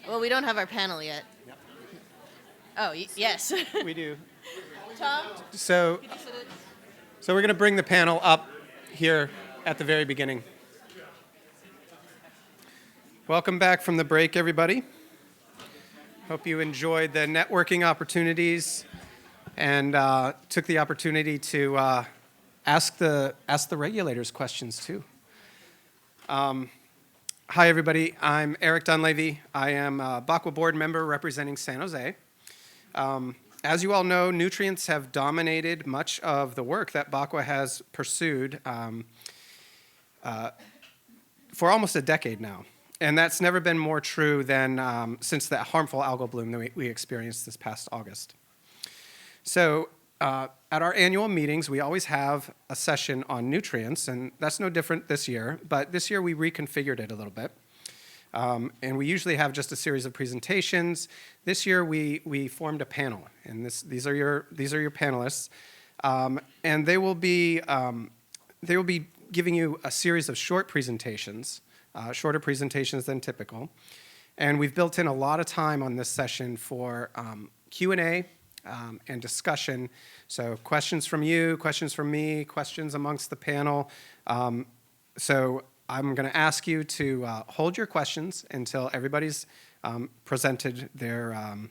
Well, we don't have our panel yet. Yep. Oh, yes. We do. Tom? So we're going to bring the panel up here at the very beginning. Welcome back from the break, everybody. Hope you enjoyed the networking opportunities and took the opportunity to ask the regulators questions too. Hi, everybody. I'm Eric Dunleavy. I am a BACWA board member representing San Jose. As you all know, nutrients have dominated much of the work that BACWA has pursued for almost a decade now. And that's never been more true than since that harmful algal bloom that we experienced this past August. So at our annual meetings, we always have a session on nutrients, and that's no different this year. But this year, we reconfigured it a little bit. And we usually have just a series of presentations. This year, we formed a panel, and these are your panelists. And they will be giving you a series of short presentations, shorter presentations than typical. And we've built in a lot of time on this session for Q&A and discussion. So questions from you, questions from me, questions amongst the panel. So I'm going to ask you to hold your questions until everybody's presented their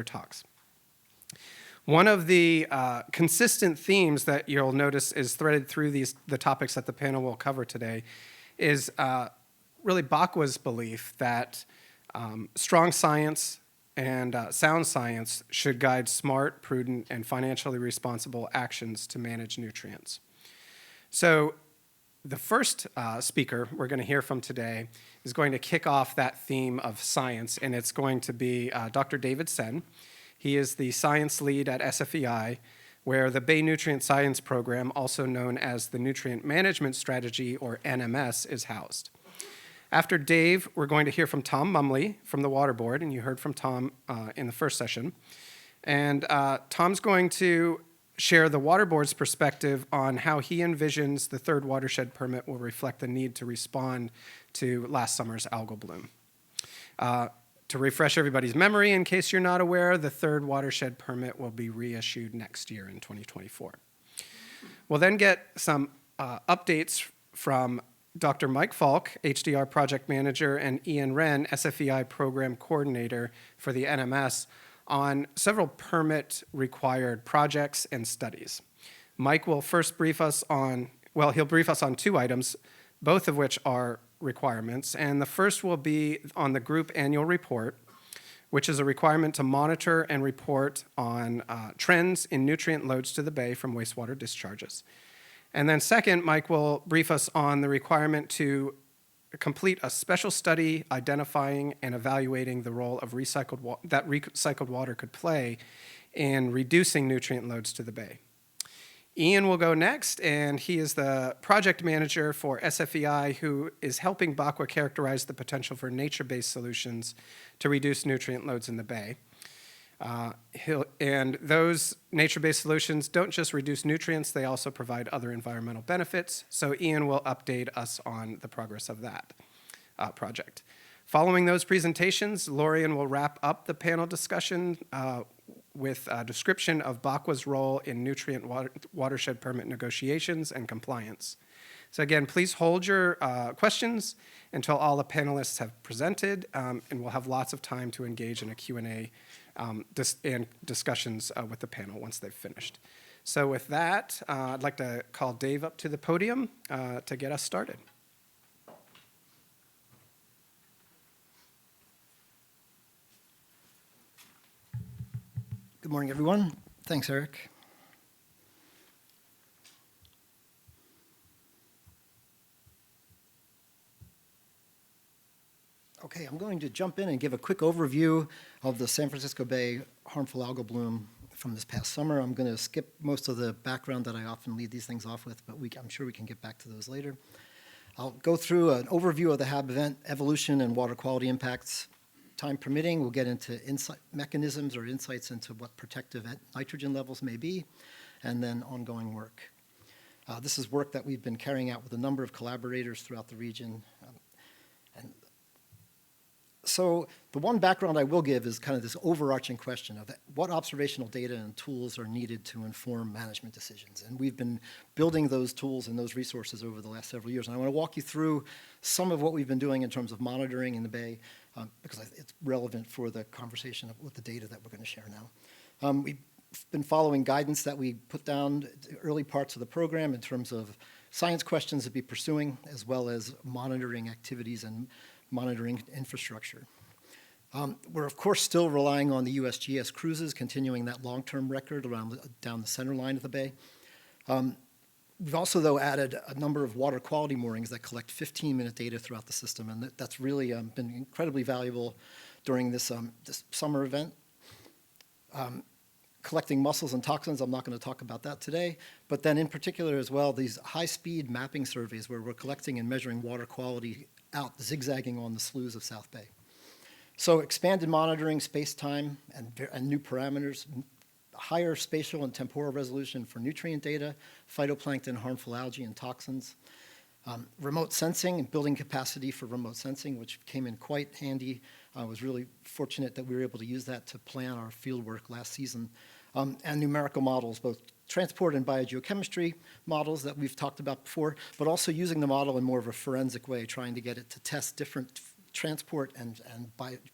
talks. One of the consistent themes that you'll notice is threaded through the topics that the panel will cover today is really BACWA's belief that strong science and sound science should guide smart, prudent, and financially responsible actions to manage nutrients. So the first speaker we're going to hear from today is going to kick off that theme of science, and it's going to be Dr. David Sen. He is the science lead at SFEI, where the Bay Nutrient Science Program, also known as the Nutrient Management Strategy, or NMS, is housed. After Dave, we're going to hear from Tom Mumley from the Water Board, and you heard from Tom in the first session. And Tom's going to share the Water Board's perspective on how he envisions the third watershed permit will reflect the need to respond to last summer's algal bloom. To refresh everybody's memory, in case you're not aware, the third watershed permit will be reissued next year in 2024. We'll then get some updates from Dr. Mike Falk, HDR Project Manager, and Ian Wren, SFEI Program Coordinator for the NMS, on several permit-required projects and studies. Mike will first brief us on, he'll brief us on two items, both of which are requirements. And the first will be on the group annual report, which is a requirement to monitor and report on trends in nutrient loads to the bay from wastewater discharges. And then second, Mike will brief us on the requirement to complete a special study identifying and evaluating the role of recycled water could play in reducing nutrient loads to the bay. Ian will go next, and he is the project manager for SFEI, who is helping BACWA characterize the potential for nature-based solutions to reduce nutrient loads in the bay. And those nature-based solutions don't just reduce nutrients, they also provide other environmental benefits. So Ian will update us on the progress of that project. Following those presentations, Lorian will wrap up the panel discussion with a description of BACWA's role in nutrient watershed permit negotiations and compliance. So again, please hold your questions until all the panelists have presented, and we'll have lots of time to engage in a Q&A and discussions with the panel once they've finished. So with that, I'd like to call Dave up to the podium to get us started. Good morning, everyone. Thanks, Eric. Okay, I'm going to jump in and give a quick overview of the San Francisco Bay harmful algal bloom from this past summer. I'm going to skip most of the background that I often lead these things off with, but I'm sure we can get back to those later. I'll go through an overview of the HAB event, evolution, and water quality impacts. Time permitting, we'll get into mechanisms or insights into what protective nitrogen levels may be, and then ongoing work. This is work that we've been carrying out with a number of collaborators throughout the region. And So the one background I will give is kind of this overarching question of what observational data and tools are needed to inform management decisions. And we've been building those tools and those resources over the last several years. And I want to walk you through some of what we've been doing in terms of monitoring in the Bay, because it's relevant for the conversation with the data that we're going to share now. We've been following guidance that we put down early parts of the program in terms of science questions to be pursuing, as well as monitoring activities and monitoring infrastructure. We're, of course, still relying on the USGS cruises, continuing that long-term record down the center line of the Bay. We've also, though, added a number of water quality moorings that collect 15-minute data throughout the system, and that's really been incredibly valuable during this summer event. Collecting mussels and toxins, I'm not going to talk about that today, but then in particular as well, these high-speed mapping surveys where we're collecting and measuring water quality out, zigzagging on the sloughs of South Bay. So expanded monitoring, space-time, and new parameters, higher spatial and temporal resolution for nutrient data, phytoplankton, harmful algae, and toxins. Remote sensing and building capacity for remote sensing, which came in quite handy. I was really fortunate that we were able to use that to plan our field work last season. And numerical models, both transport and biogeochemistry models that we've talked about before, but also using the model in more of a forensic way, trying to get it to test different transport and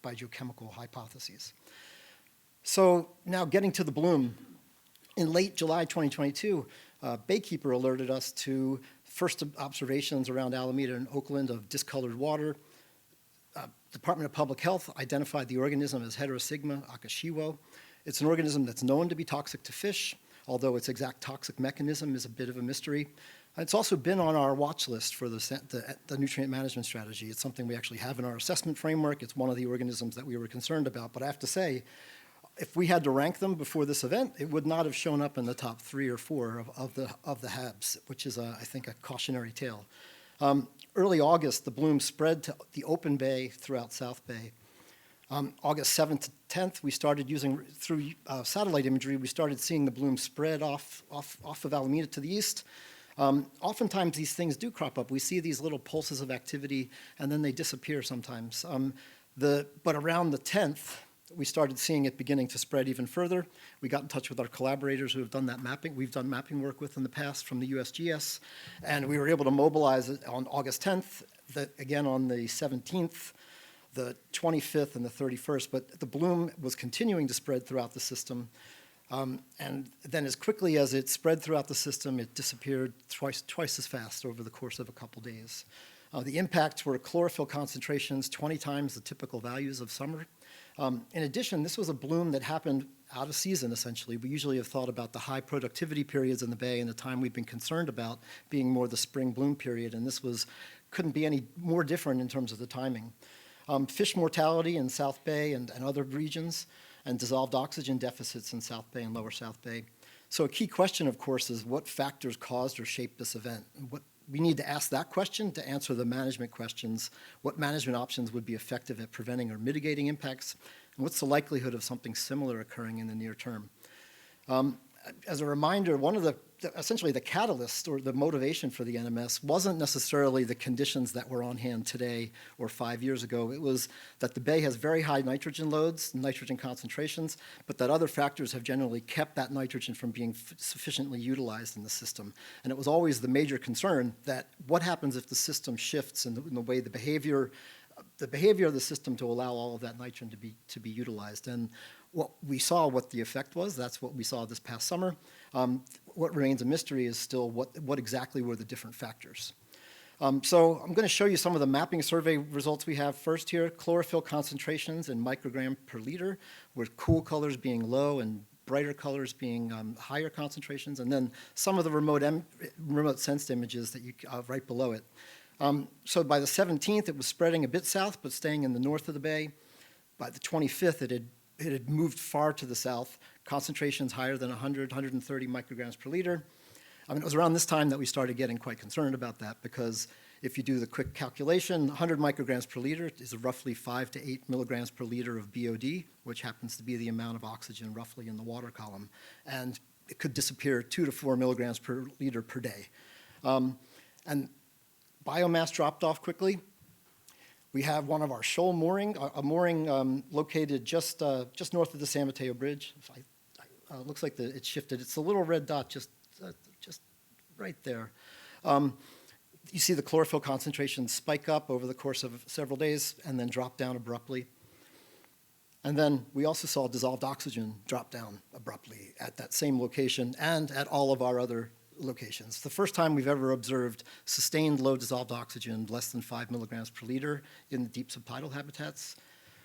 biogeochemical hypotheses. So now getting to the bloom, in late July 2022, Baykeeper alerted us to first observations around Alameda and Oakland of discolored water. Department of Public Health identified the organism as Heterosigma akashiwo. It's an organism that's known to be toxic to fish, although its exact toxic mechanism is a bit of a mystery. It's also been on our watch list for the nutrient management strategy. It's something we actually have in our assessment framework. It's one of the organisms that we were concerned about. But I have to say, if we had to rank them before this event, it would not have shown up in the top 3 or 4 of the HABs, which is, I think, a cautionary tale. Early August, the bloom spread to the open bay throughout South Bay. August 7th to 10th, we started using, through satellite imagery, we started seeing the bloom spread off of Alameda to the east. Oftentimes, these things do crop up. We see these little pulses of activity, and then they disappear sometimes. But around the 10th, we started seeing it beginning to spread even further. We got in touch with our collaborators who have done that mapping. We've done mapping work with in the past from the USGS, and we were able to mobilize it on August 10th, again on the 17th, the 25th, and the 31st. But the bloom was continuing to spread throughout the system. And then as quickly as it spread throughout the system, it disappeared twice as fast over the course of a couple days. The impacts were chlorophyll concentrations 20 times the typical values of summer. In addition, this was a bloom that happened out of season, essentially. We usually have thought about the high productivity periods in the Bay and the time we've been concerned about being more the spring bloom period, and this couldn't be any more different in terms of the timing. Fish mortality in South Bay and other regions, and dissolved oxygen deficits in South Bay and Lower South Bay. So a key question, of course, is what factors caused or shaped this event? We need to ask that question to answer the management questions. What management options would be effective at preventing or mitigating impacts? And what's the likelihood of something similar occurring in the near term? As a reminder, essentially the catalyst or the motivation for the NMS wasn't necessarily the conditions that were on hand today or 5 years ago. It was that the Bay has very high nitrogen loads, nitrogen concentrations, but that other factors have generally kept that nitrogen from being sufficiently utilized in the system. And it was always the major concern that what happens if the system shifts in the way the behavior of the system to allow all of that nitrogen to be utilized. And what we saw, what the effect was, that's what we saw this past summer. What remains a mystery is still what exactly were the different factors. So I'm going to show you some of the mapping survey results we have first here. Chlorophyll concentrations in microgram per liter, with cool colors being low and brighter colors being higher concentrations, and then some of the remote sensed images that you right below it. So by the 17th, it was spreading a bit south, but staying in the north of the Bay. By the 25th, it had moved far to the south, concentrations higher than 100, 130 micrograms per liter. It was around this time that we started getting quite concerned about that, because if you do the quick calculation, 100 micrograms per liter is roughly 5 to 8 milligrams per liter of BOD, which happens to be the amount of oxygen roughly in the water column. And it could disappear 2 to 4 milligrams per liter per day. And biomass dropped off quickly. We have one of our shoal mooring, a mooring located just north of the San Mateo Bridge. Looks like it's shifted. It's a little red dot just right there. You see the chlorophyll concentrations spike up over the course of several days and then drop down abruptly. And then we also saw dissolved oxygen drop down abruptly at that same location and at all of our other locations. The first time we've ever observed sustained low dissolved oxygen, less than 5 milligrams per liter in the deep subtidal habitats.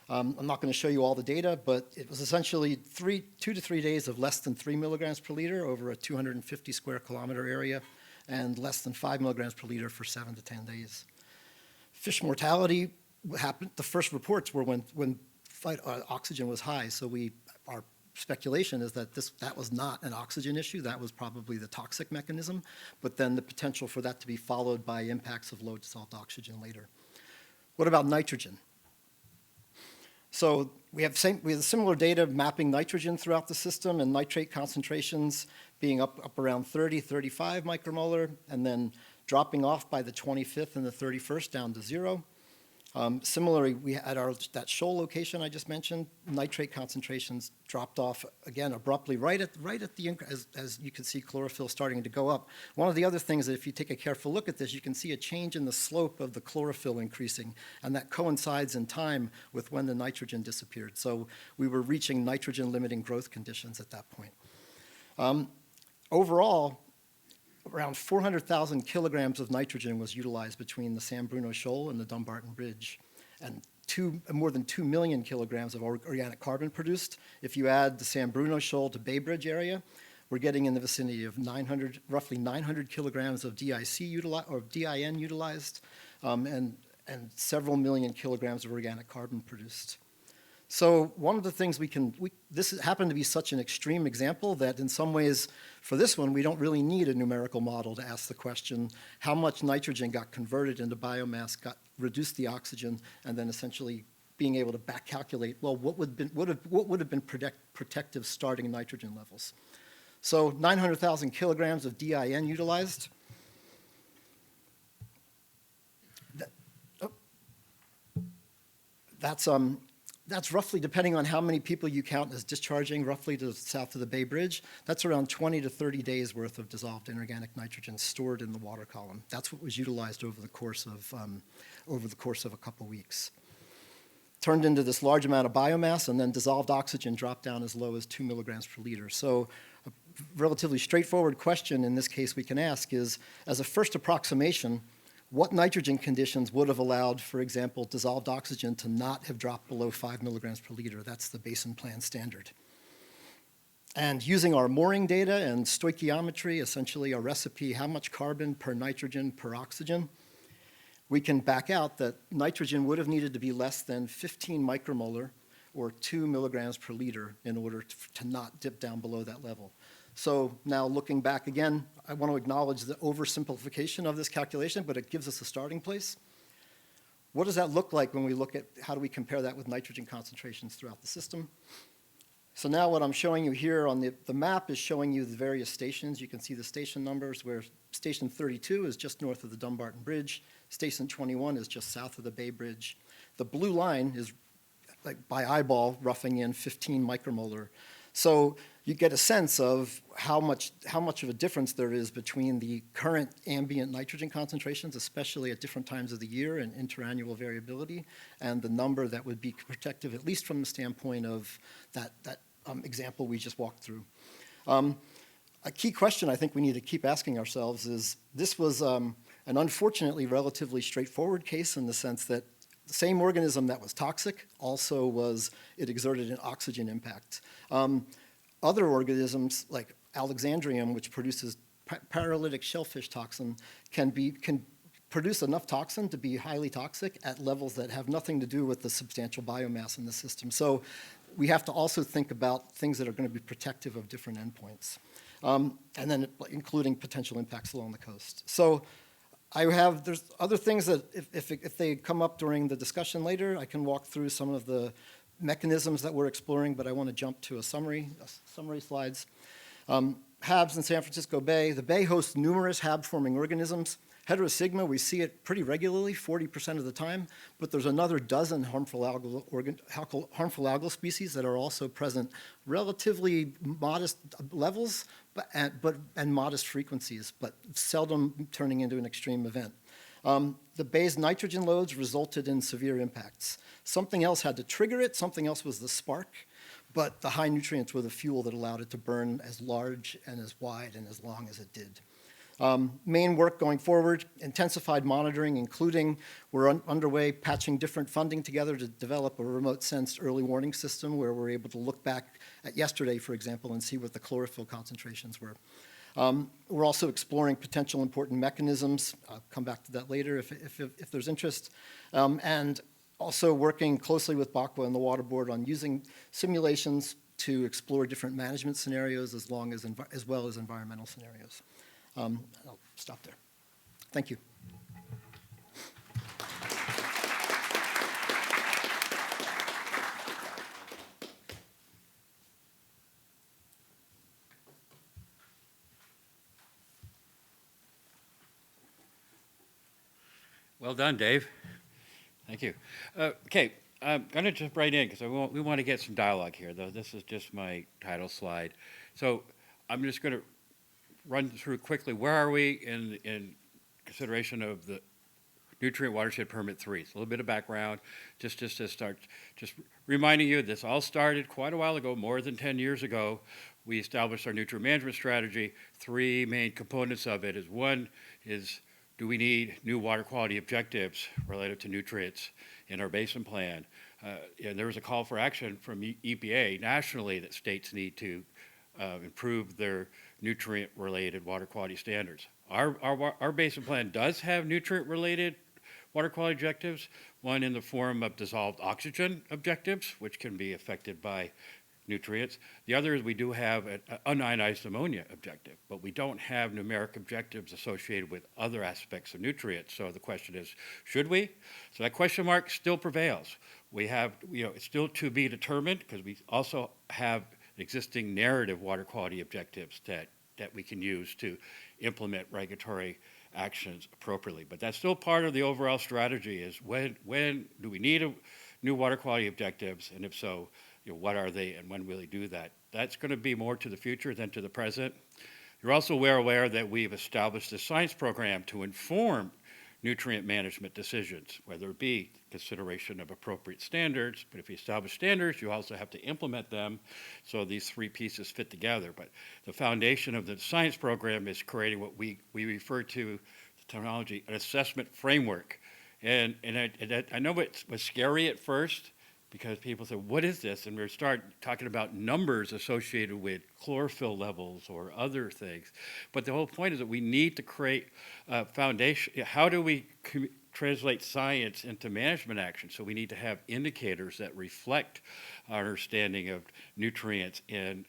I'm not going to show you all the data, but it was essentially 2 to 3 days of less than 3 milligrams per liter over a 250 square kilometer area, and less than 5 milligrams per liter for 7 to 10 days. Fish mortality happened, the first reports were when oxygen was high, so our speculation is that that was not an oxygen issue, that was probably the toxic mechanism, but then the potential for that to be followed by impacts of low dissolved oxygen later. What about nitrogen? So we have similar data mapping nitrogen throughout the system and nitrate concentrations being up around 30, 35 micromolar, and then dropping off by the 25th and the 31st down to 0. Similarly, we had that shoal location I just mentioned, nitrate concentrations dropped off again abruptly right at the as you can see chlorophyll starting to go up. One of the other things that if you take a careful look at this, you can see a change in the slope of the chlorophyll increasing, and that coincides in time with when the nitrogen disappeared. So we were reaching nitrogen limiting growth conditions at that point. Overall, around 400,000 kilograms of nitrogen was utilized between the San Bruno Shoal and the Dumbarton Bridge, and more than 2 million kilograms of organic carbon produced. If you add the San Bruno Shoal to Bay Bridge area, we're getting in the vicinity of roughly 900 kilograms of DIN utilized, and several million kilograms of organic carbon produced. So one of the things this happened to be such an extreme example that in some ways, for this one, we don't really need a numerical model to ask the question, how much nitrogen got converted into biomass, reduced the oxygen, and then essentially being able to back calculate, well, what would have been protective starting nitrogen levels. So 900,000 kilograms of DIN utilized. That's roughly, depending on how many people you count as discharging roughly to the south of the Bay Bridge, that's around 20 to 30 days worth of dissolved inorganic nitrogen stored in the water column. That's what was utilized over the course of a couple weeks. Turned into this large amount of biomass, and then dissolved oxygen dropped down as low as 2 milligrams per liter. So a relatively straightforward question in this case we can ask is, as a first approximation, what nitrogen conditions would have allowed, for example, dissolved oxygen to not have dropped below 5 milligrams per liter? That's the Basin Plan standard. And using our mooring data and stoichiometry, essentially a recipe, how much carbon per nitrogen per oxygen, we can back out that nitrogen would have needed to be less than 15 micromolar or 2 milligrams per liter in order to not dip down below that level. So now looking back again, I want to acknowledge the oversimplification of this calculation, but it gives us a starting place. What does that look like when we look at how do we compare that with nitrogen concentrations throughout the system? So now what I'm showing you here on the map is showing you the various stations. You can see the station numbers where station 32 is just north of the Dumbarton Bridge. Station 21 is just south of the Bay Bridge. The blue line is, like by eyeball, roughing in 15 micromolar. So you get a sense of how much of a difference there is between the current ambient nitrogen concentrations, especially at different times of the year and interannual variability, and the number that would be protective, at least from the standpoint of that example we just walked through. A key question I think we need to keep asking ourselves is, this was an unfortunately relatively straightforward case in the sense that the same organism that was toxic also it exerted an oxygen impact. Other organisms like Alexandrium, which produces paralytic shellfish toxin, can produce enough toxin to be highly toxic at levels that have nothing to do with the substantial biomass in the system. So we have to also think about things that are going to be protective of different endpoints, and then including potential impacts along the coast. So there's other things that if they come up during the discussion later, I can walk through some of the mechanisms that we're exploring, but I want to jump to summary slides. HABs in San Francisco Bay. The bay hosts numerous HAB-forming organisms. Heterosigma, we see it pretty regularly, 40% of the time, but there's another dozen harmful algal species that are also present, relatively modest levels and modest frequencies, but seldom turning into an extreme event. The bay's nitrogen loads resulted in severe impacts. Something else had to trigger it, something else was the spark, but the high nutrients were the fuel that allowed it to burn as large and as wide and as long as it did. Main work going forward, intensified monitoring, including we're underway patching different funding together to develop a remote-sensed early warning system where we're able to look back at yesterday, for example, and see what the chlorophyll concentrations were. We're also exploring potential important mechanisms. I'll come back to that later if there's interest. And also working closely with BACWA and the Water Board on using simulations to explore different management scenarios as well as environmental scenarios. I'll stop there. Thank you. Well done, Dave. Thank you. Okay, I'm going to jump right in because we want to get some dialogue here, though this is just my title slide. So I'm just going to run through quickly where are we in consideration of the Nutrient Watershed Permit 3. So a little bit of background, just to start, just reminding you this all started quite a while ago, more than 10 years ago. We established our nutrient management strategy. Three main components of it is one is do we need new water quality objectives related to nutrients in our basin plan? And there was a call for action from EPA nationally that states need to improve their nutrient-related water quality standards. Our basin plan does have nutrient-related water quality objectives, one in the form of dissolved oxygen objectives, which can be affected by nutrients. The other is we do have an unionized ammonia objective, but we don't have numeric objectives associated with other aspects of nutrients. So the question is, should we? So that question mark still prevails. We have, it's still to be determined because we also have existing narrative water quality objectives that we can use to implement regulatory actions appropriately. But that's still part of the overall strategy is when do we need new water quality objectives, and if so, what are they and when will they do that? That's going to be more to the future than to the present. You're also aware that we've established a science program to inform nutrient management decisions, whether it be consideration of appropriate standards, but if you establish standards, you also have to implement them, so these three pieces fit together. But the foundation of the science program is creating what we refer to, the terminology, an assessment framework. And I know it was scary at first, because people say, what is this? And we start talking about numbers associated with chlorophyll levels or other things. But the whole point is that we need to create a foundation. How do we translate science into management action? So we need to have indicators that reflect our understanding of nutrients and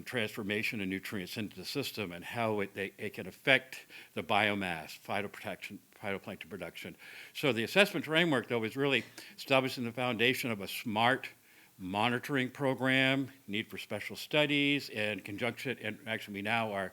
transformation of nutrients into the system and how it can affect the biomass, phytoplankton production. So the assessment framework, though, is really establishing the foundation of a smart monitoring program, need for special studies, and conjunction, and actually we now are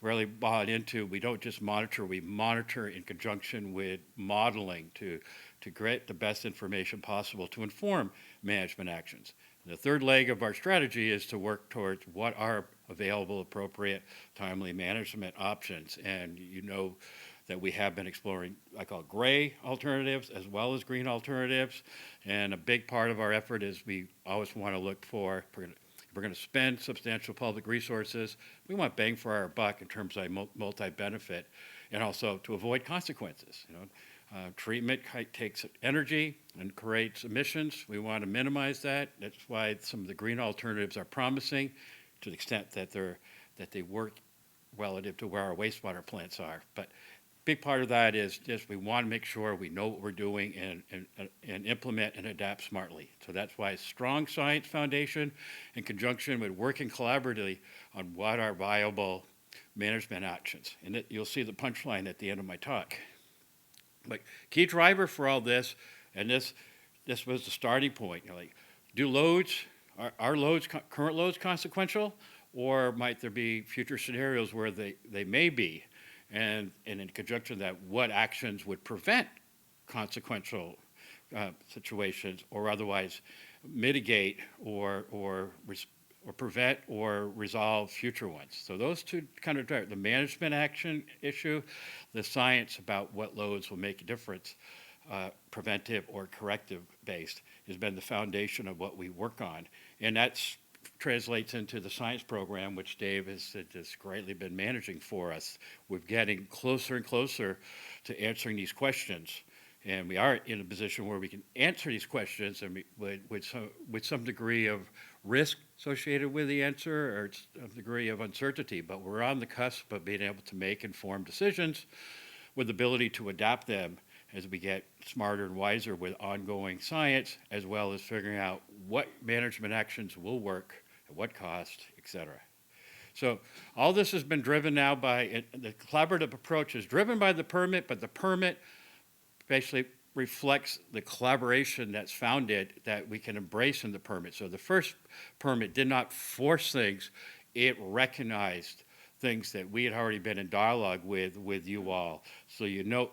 really bought into, we don't just monitor, we monitor in conjunction with modeling to get the best information possible to inform management actions. The third leg of our strategy is to work towards what are available, appropriate, timely management options. And you know that we have been exploring, I call it gray alternatives as well as green alternatives. And a big part of our effort is we always want to look for, if we're going to spend substantial public resources, we want bang for our buck in terms of multi-benefit, and also to avoid consequences. Treatment takes energy and creates emissions. We want to minimize that. That's why some of the green alternatives are promising to the extent that they work relative to where our wastewater plants are. But big part of that is just we want to make sure we know what we're doing and implement and adapt smartly. So that's why a strong science foundation in conjunction with working collaboratively on what are viable management actions. And you'll see the punchline at the end of my talk. But key driver for all this, and this was the starting point. Do loads, are loads, current loads consequential, or might there be future scenarios where they may be? and in conjunction with that, what actions would prevent consequential situations or otherwise mitigate or prevent or resolve future ones. So those two kind of the management action issue, the science about what loads will make a difference, preventive or corrective based, has been the foundation of what we work on. And that's translates into the science program, which Dave has just greatly been managing for us. We're getting closer and closer to answering these questions. And we are in a position where we can answer these questions and with some degree of risk associated with the answer or some degree of uncertainty. But we're on the cusp of being able to make informed decisions with the ability to adapt them as we get smarter and wiser with ongoing science, as well as figuring out what management actions will work, at what cost, et cetera. So all this has been driven now by, the collaborative approach is driven by the permit, but the permit basically reflects the collaboration that's founded that we can embrace in the permit. So the first permit did not force things, it recognized things that we had already been in dialogue with you all. So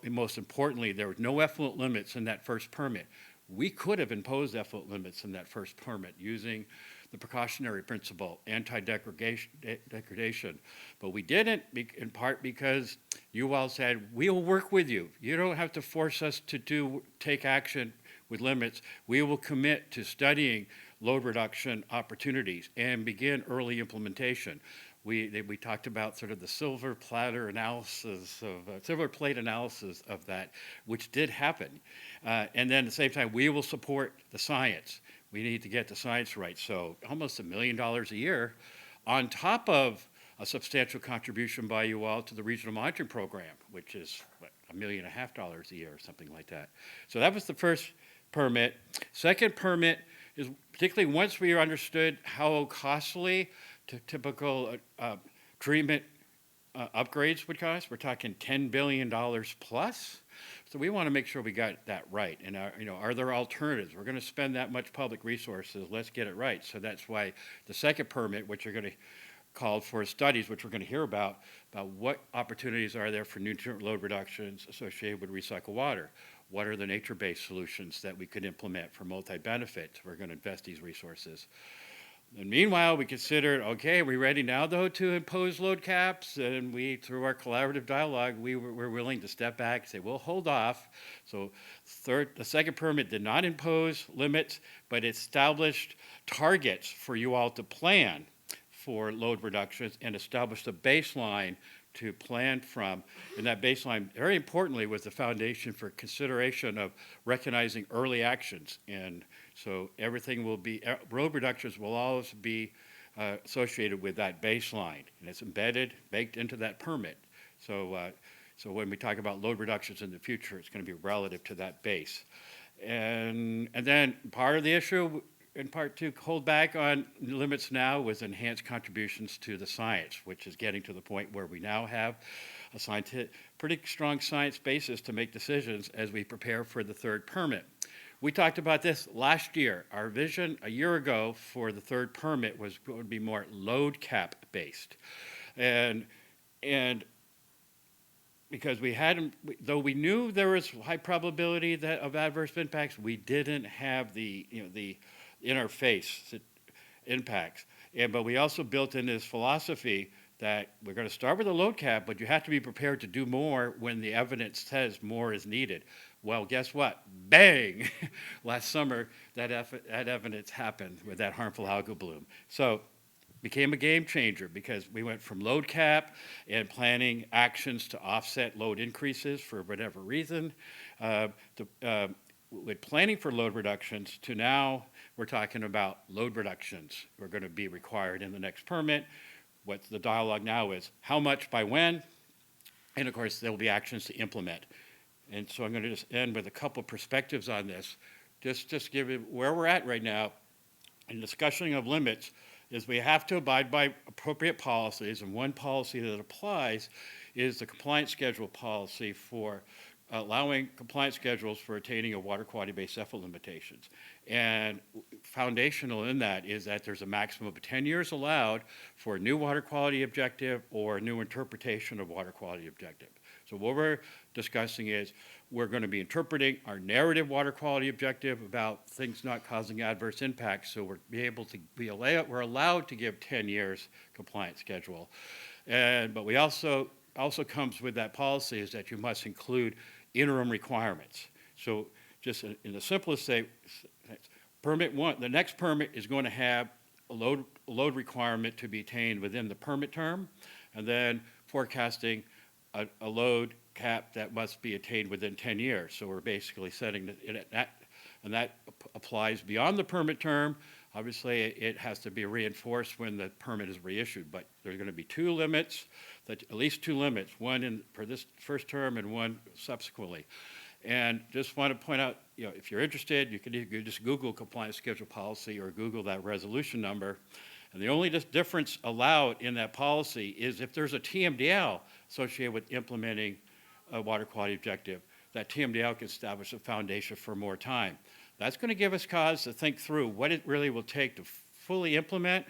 most importantly, there were no effluent limits in that first permit. We could have imposed effluent limits in that first permit using the precautionary principle, anti-degradation, but we didn't, in part because you all said, we'll work with you. You don't have to force us to take action with limits. We will commit to studying load reduction opportunities and begin early implementation. We talked about sort of the silver plate analysis of that, which did happen. And then at the same time, we will support the science. We need to get the science right. So almost $1 million a year on top of a substantial contribution by you all to the regional monitoring program, which is $1.5 million a year or something like that. So that was the first permit. Second permit is particularly once we understood how costly typical treatment upgrades would cost. We're talking $10 billion plus. So we want to make sure we got that right. And are there alternatives? We're going to spend that much public resources. Let's get it right. So that's why the second permit, which you're going to call for studies, which we're going to hear about what opportunities are there for nutrient load reductions associated with recycled water. What are the nature-based solutions that we could implement for multi-benefit? We're going to invest these resources. And meanwhile, we considered, okay, are we ready now, though, to impose load caps? And through our collaborative dialogue, we were willing to step back and say, we'll hold off. So the second permit did not impose limits, but it established targets for you all to plan for load reductions and established a baseline to plan from. And that baseline, very importantly, was the foundation for consideration of recognizing early actions. And so everything will be, road reductions will always be associated with that baseline. And it's embedded, baked into that permit. So when we talk about load reductions in the future, it's going to be relative to that base. And then part of the issue, in part two, hold back on limits now was enhanced contributions to the science, which is getting to the point where we now have a pretty strong science basis to make decisions as we prepare for the third permit. We talked about this last year. Our vision a year ago for the third permit would be more load cap based. And because though we knew there was high probability of adverse impacts, we didn't have the interface impacts. But we also built in this philosophy that we're going to start with a load cap, but you have to be prepared to do more when the evidence says more is needed. Well, guess what? Bang! Last summer, that evidence happened with that harmful algal bloom. So became a game changer because we went from load cap and planning actions to offset load increases for whatever reason, with planning for load reductions to now we're talking about load reductions we're going to be required in the next permit. What the dialogue now is how much by when, and of course there will be actions to implement. And so I'm going to just end with a couple perspectives on this. Just give you where we're at right now in discussion of limits is we have to abide by appropriate policies, and one policy that applies is the compliance schedule policy for allowing compliance schedules for attaining a water quality-based effluent limitations. And foundational in that is that there's a maximum of 10 years allowed for a new water quality objective or a new interpretation of water quality objective. So what we're discussing is we're going to be interpreting our narrative water quality objective about things not causing adverse impacts. So we're allowed to give 10 years compliance schedule. But we also comes with that policy is that you must include interim requirements. So just in the simplest say, permit one, the next permit is going to have a load requirement to be attained within the permit term, and then forecasting a load cap that must be attained within 10 years. So we're basically setting that, and that applies beyond the permit term. Obviously, it has to be reinforced when the permit is reissued, but there's going to be two limits, at least two limits, one for this first term and one subsequently. And just want to point out, if you're interested, you can just Google compliance schedule policy or Google that resolution number. And the only difference allowed in that policy is if there's a TMDL associated with implementing a water quality objective, that TMDL can establish a foundation for more time. That's going to give us cause to think through what it really will take to fully implement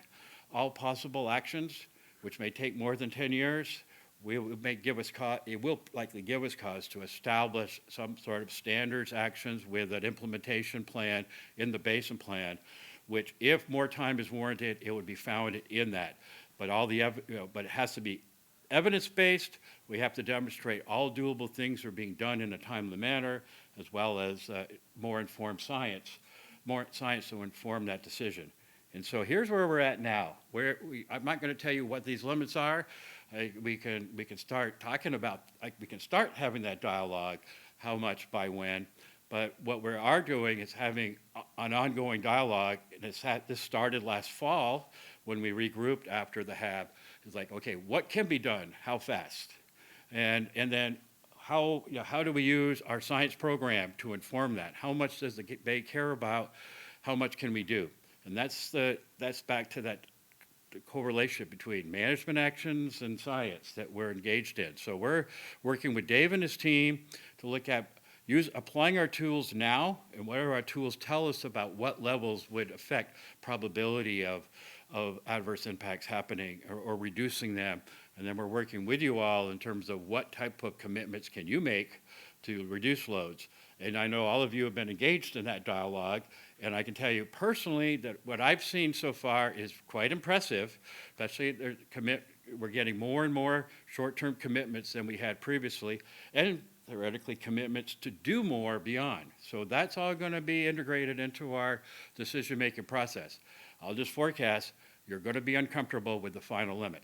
all possible actions, which may take more than 10 years. It will likely give us cause to establish some sort of standards actions with an implementation plan in the basin plan, which if more time is warranted, it would be founded in that. But but it has to be evidence-based. We have to demonstrate all doable things are being done in a timely manner, as well as more science to inform that decision. And so here's where we're at now. I'm not going to tell you what these limits are. We can start talking about, we can start having that dialogue, how much by when. But what we are doing is having an ongoing dialogue. And this started last fall when we regrouped after the HAB. It's like, okay, what can be done? How fast? And then how do we use our science program to inform that? How much does the Bay care about? How much can we do? And that's back to that correlation between management actions and science that we're engaged in. So we're working with Dave and his team to look at applying our tools now, and what do our tools tell us about what levels would affect probability of adverse impacts happening or reducing them. And then we're working with you all in terms of what type of commitments can you make to reduce loads. And I know all of you have been engaged in that dialogue, and I can tell you personally that what I've seen so far is quite impressive, especially we're getting more and more short-term commitments than we had previously, and theoretically commitments to do more beyond. So that's all going to be integrated into our decision-making process. I'll just forecast you're going to be uncomfortable with the final limit.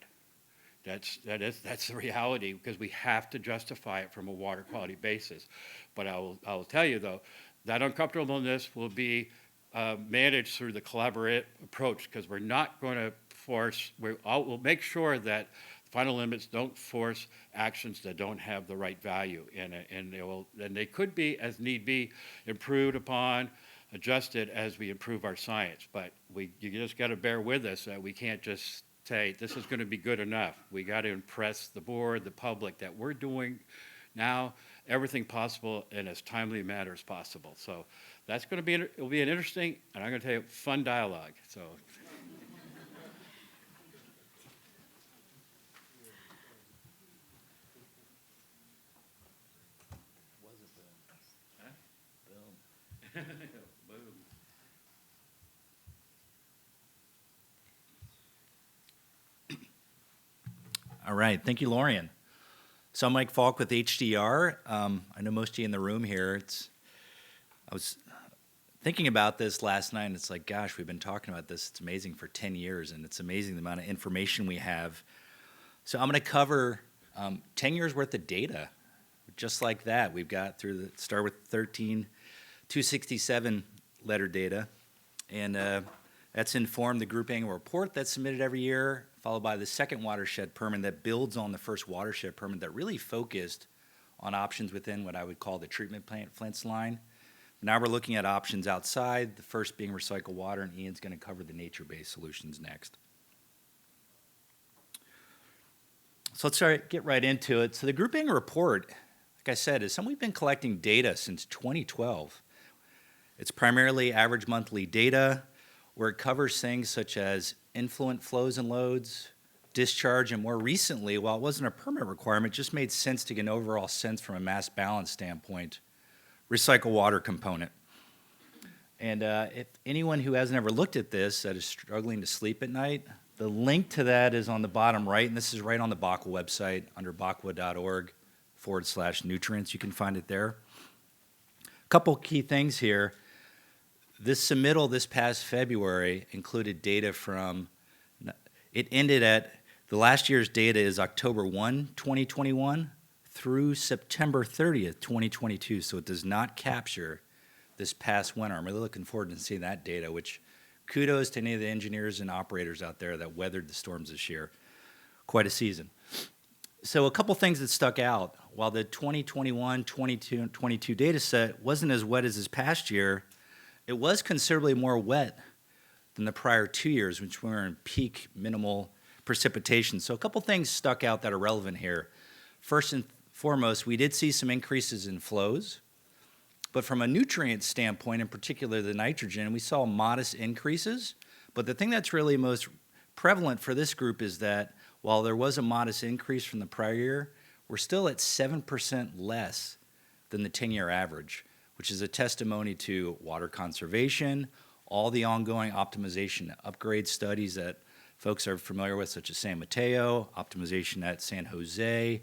That's the reality, because we have to justify it from a water quality basis. But I will tell you though, that uncomfortableness will be managed through the collaborative approach, because we're not going to we'll make sure that final limits don't force actions that don't have the right value, and they could be, as need be, improved upon, adjusted as we improve our science. But you just got to bear with us that we can't just say this is going to be good enough. We got to impress the board, the public, that we're doing now everything possible in as timely a manner as possible. So that's going to be it'll be an interesting, and I'm going to tell you, fun dialogue. So. All right, thank you, Lorian. So I'm Mike Falk with HDR. I know most of you in the room here. I was thinking about this last night, and it's like, gosh, we've been talking about this. It's amazing for 10 years, and it's amazing the amount of information we have. So I'm going to cover 10 years worth of data, just like that. We've got start with 267 letter data, and that's informed the group annual report that's submitted every year, followed by the second watershed permit that builds on the first watershed permit that really focused on options within what I would call the treatment plant Flint's line. Now we're looking at options outside, the first being recycled water, and Ian's going to cover the nature-based solutions next. So let's get right into it. So the group annual report like I said, is something we've been collecting data since 2012. It's primarily average monthly data, where it covers things such as influent flows and loads, discharge, and more recently, while it wasn't a permit requirement, it just made sense to get an overall sense from a mass balance standpoint, recycle water component. And if anyone who hasn't ever looked at this that is struggling to sleep at night, the link to that is on the bottom right, and this is right on the BACWA website under bacwa.org/nutrients. You can find it there. A couple key things here. This submittal this past February included data from, it ended at, the last year's data is October 1, 2021 through September 30th, 2022, so it does not capture this past winter. I'm really looking forward to seeing that data, which kudos to any of the engineers and operators out there that weathered the storms this year. Quite a season. So a couple things that stuck out. While the 2021, 22 data set wasn't as wet as this past year, it was considerably more wet than the prior 2 years, which were in peak minimal precipitation. So a couple things stuck out that are relevant here. First and foremost, we did see some increases in flows, but from a nutrient standpoint, in particular the nitrogen, we saw modest increases. But the thing that's really most prevalent for this group is that while there was a modest increase from the prior year, we're still at 7% less than the 10-year average, which is a testimony to water conservation, all the ongoing optimization upgrade studies that folks are familiar with, such as San Mateo, optimization at San Jose,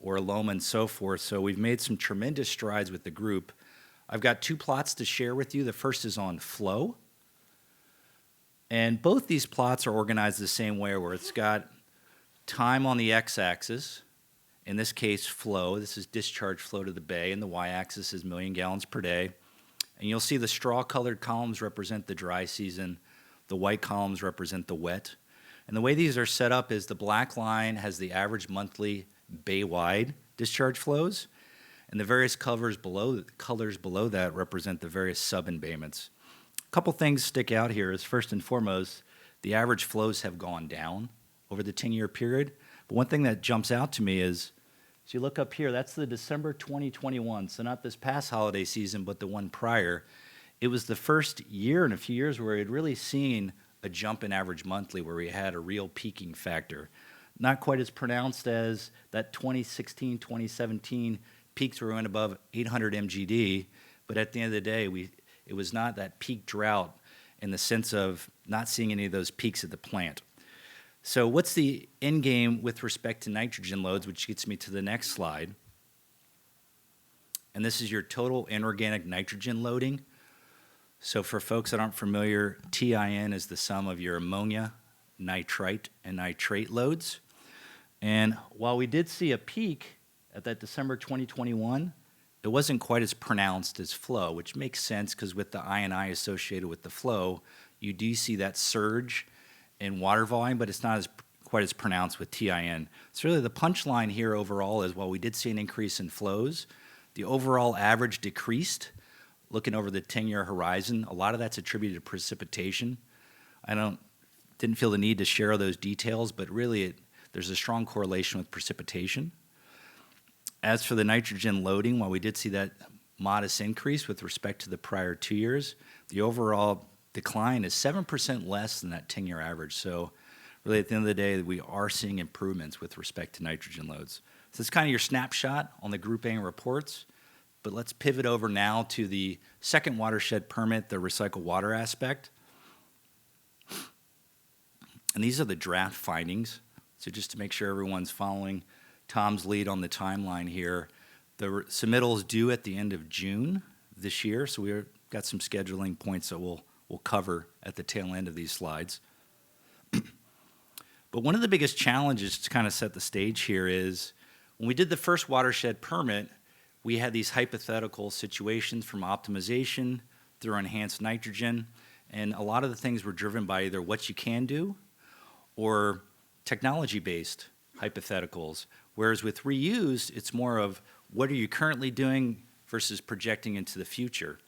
or Loma, and so forth. So we've made some tremendous strides with the group. I've got two plots to share with you. The first is on flow. And both these plots are organized the same way, where it's got time on the x-axis, in this case flow. This is discharge flow to the bay, and the y-axis is million gallons per day. And you'll see the straw-colored columns represent the dry season. The white columns represent the wet. And the way these are set up is the black line has the average monthly bay-wide discharge flows, and the various colors below that represent the various sub-embayments. A couple things stick out here is, first and foremost, the average flows have gone down over the 10-year period. But one thing that jumps out to me is, as you look up here, that's the December 2021, so not this past holiday season, but the one prior. It was the first year in a few years where we had really seen a jump in average monthly, where we had a real peaking factor. Not quite as pronounced as that 2016, 2017 peaks were went above 800 MGD, but at the end of the day, it was not that peak drought in the sense of not seeing any of those peaks at the plant. So what's the end game with respect to nitrogen loads, which gets me to the next slide. And this is your total inorganic nitrogen loading. So for folks that aren't familiar, TIN is the sum of your ammonia, nitrite, and nitrate loads. And while we did see a peak at that December 2021, it wasn't quite as pronounced as flow, which makes sense because with the I&I associated with the flow, you do see that surge in water volume, but it's not quite as pronounced with TIN. So really the punchline here overall is, while we did see an increase in flows, the overall average decreased. Looking over the 10-year horizon, a lot of that's attributed to precipitation. I didn't feel the need to share those details, but really there's a strong correlation with precipitation. As for the nitrogen loading, while we did see that modest increase with respect to the prior 2 years, the overall decline is 7% less than that 10-year average. So really at the end of the day, we are seeing improvements with respect to nitrogen loads. So it's kind of your snapshot on the Group A reports. But let's pivot over now to the second watershed permit, the recycled water aspect. And these are the draft findings. So just to make sure everyone's following Tom's lead on the timeline here, the submittal is due at the end of June this year. So we've got some scheduling points that we'll cover at the tail end of these slides. But one of the biggest challenges to kind of set the stage here is, when we did the first watershed permit, we had these hypothetical situations from optimization through enhanced nitrogen, and a lot of the things were driven by either what you can do or technology-based hypotheticals, whereas with reuse, it's more of what are you currently doing versus projecting into the future.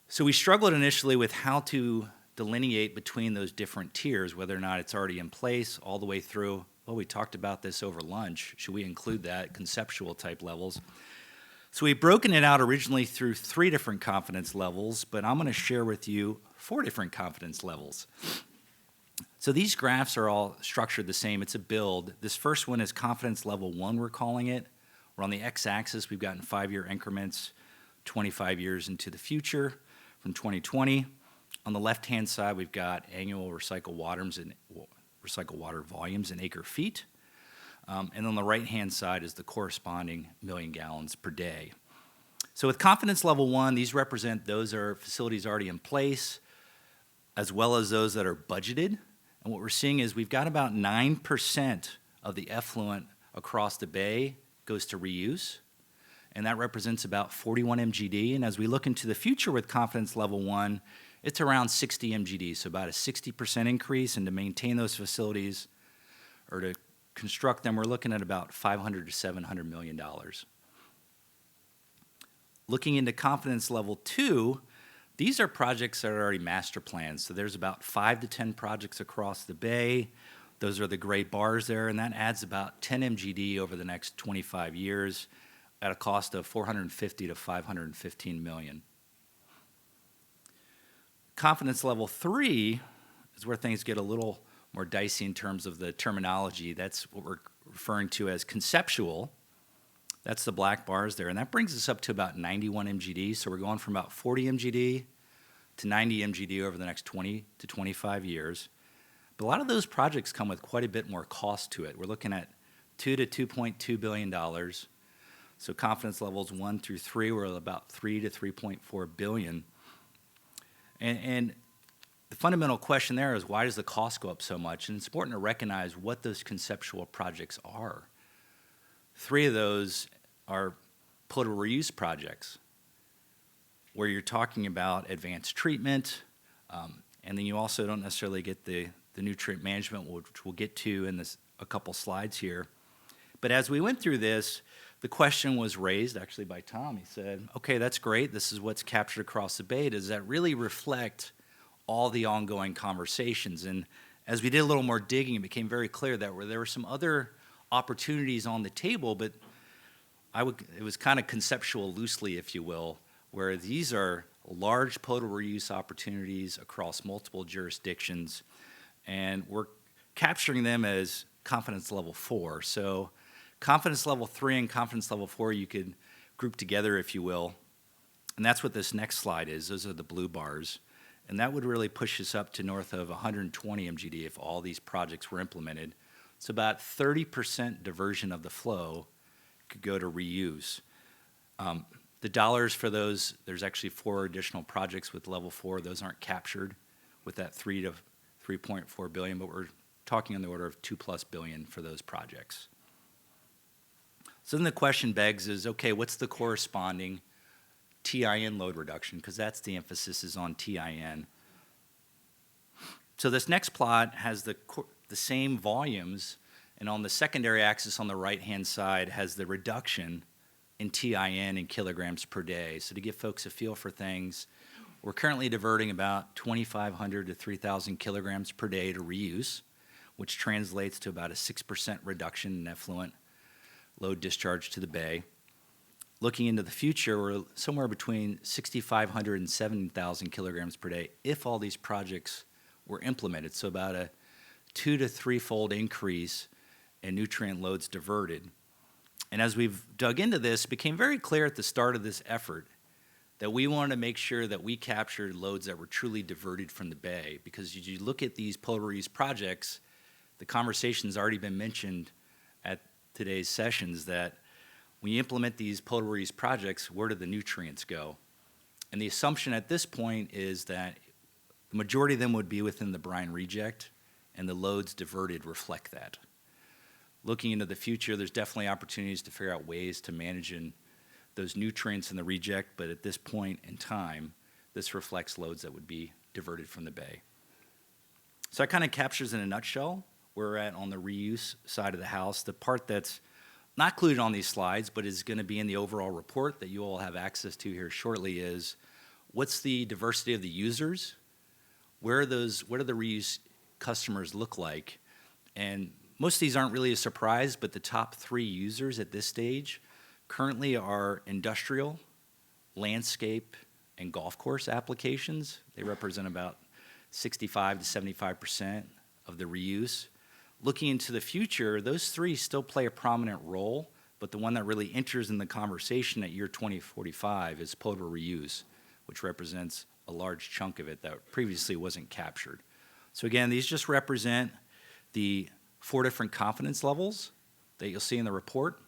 So we struggled initially with how to delineate between those different tiers, whether or not it's already in place all the way through, well, we talked about this over lunch, should we include that, conceptual type levels. So we've broken it out originally through 3 different confidence levels, but I'm going to share with you 4 different confidence levels. So these graphs are all structured the same. It's a build. This first one is confidence level 1, we're calling it. We're on the x-axis. We've gotten 5-year increments, 25 years into the future from 2020. On the left-hand side, we've got annual recycled water volumes in acre feet. And on the right-hand side is the corresponding million gallons per day. So with confidence level 1, these represent those are facilities already in place, as well as those that are budgeted. And what we're seeing is we've got about 9% of the effluent across the bay goes to reuse, and that represents about 41 MGD. And as we look into the future with confidence level 1, it's around 60 MGD, so about a 60% increase. And to maintain those facilities or to construct them, we're looking at about $500 to $700 million. Looking into confidence level 2, these are projects that are already master planned. So there's about 5 to 10 projects across the bay. Those are the gray bars there, and that adds about 10 MGD over the next 25 years at a cost of $450 to $515 million. Confidence level 3 is where things get a little more dicey in terms of the terminology. That's what we're referring to as conceptual. That's the black bars there, and that brings us up to about 91 MGD. So we're going from about 40 MGD to 90 MGD over the next 20 to 25 years. But a lot of those projects come with quite a bit more cost to it. We're looking at $2 to $2.2 billion. So confidence levels 1 through 3 were about $3 to $3.4 billion. And the fundamental question there is, why does the cost go up so much? And it's important to recognize what those conceptual projects are. 3 of those are potable reuse projects, where you're talking about advanced treatment, and then you also don't necessarily get the nutrient management, which we'll get to in a couple slides here. But as we went through this, the question was raised actually by Tom. He said, okay, that's great. This is what's captured across the bay. Does that really reflect all the ongoing conversations? And as we did a little more digging, it became very clear that there were some other opportunities on the table, but it was kind of conceptual loosely, if you will, where these are large potable reuse opportunities across multiple jurisdictions, and we're capturing them as confidence level 4. So confidence level 3 and confidence level 4 you could group together, if you will, and that's what this next slide is. Those are the blue bars, and that would really push us up to north of 120 MGD if all these projects were implemented. It's about 30% diversion of the flow could go to reuse. The dollars for those, there's actually 4 additional projects with level 4. Those aren't captured with that 3 to 3.4 billion, but we're talking on the order of $2+ billion for those projects. So then the question begs is, okay, what's the corresponding TIN load reduction? Because that's the emphasis is on TIN. So this next plot has the same volumes, and on the secondary axis on the right-hand side has the reduction in TIN in kilograms per day. So to give folks a feel for things, we're currently diverting about 2,500 to 3,000 kilograms per day to reuse, which translates to about a 6% reduction in effluent load discharge to the bay. Looking into the future, we're somewhere between 6,500 and 7,000 kilograms per day if all these projects were implemented, so about a 2 to 3-fold increase in nutrient loads diverted. And as we've dug into this, it became very clear at the start of this effort that we wanted to make sure that we captured loads that were truly diverted from the bay, because as you look at these potable reuse projects, the conversation's already been mentioned at today's sessions that when you implement these potable reuse projects, where do the nutrients go? And the assumption at this point is that the majority of them would be within the brine reject, and the loads diverted reflect that. Looking into the future, there's definitely opportunities to figure out ways to manage those nutrients in the reject, but at this point in time, this reflects loads that would be diverted from the bay. So that kind of captures in a nutshell where we're at on the reuse side of the house. The part that's not included on these slides, but is going to be in the overall report that you all have access to here shortly, is what's the diversity of the users? What do the reuse customers look like? And most of these aren't really a surprise, but the top 3 users at this stage, currently are industrial, landscape, and golf course applications. They represent about 65 to 75% of the reuse. Looking into the future, those three still play a prominent role, but the one that really enters in the conversation at year 2045 is potable reuse, which represents a large chunk of it that previously wasn't captured. So again, these just represent the 4 different confidence levels that you'll see in the report.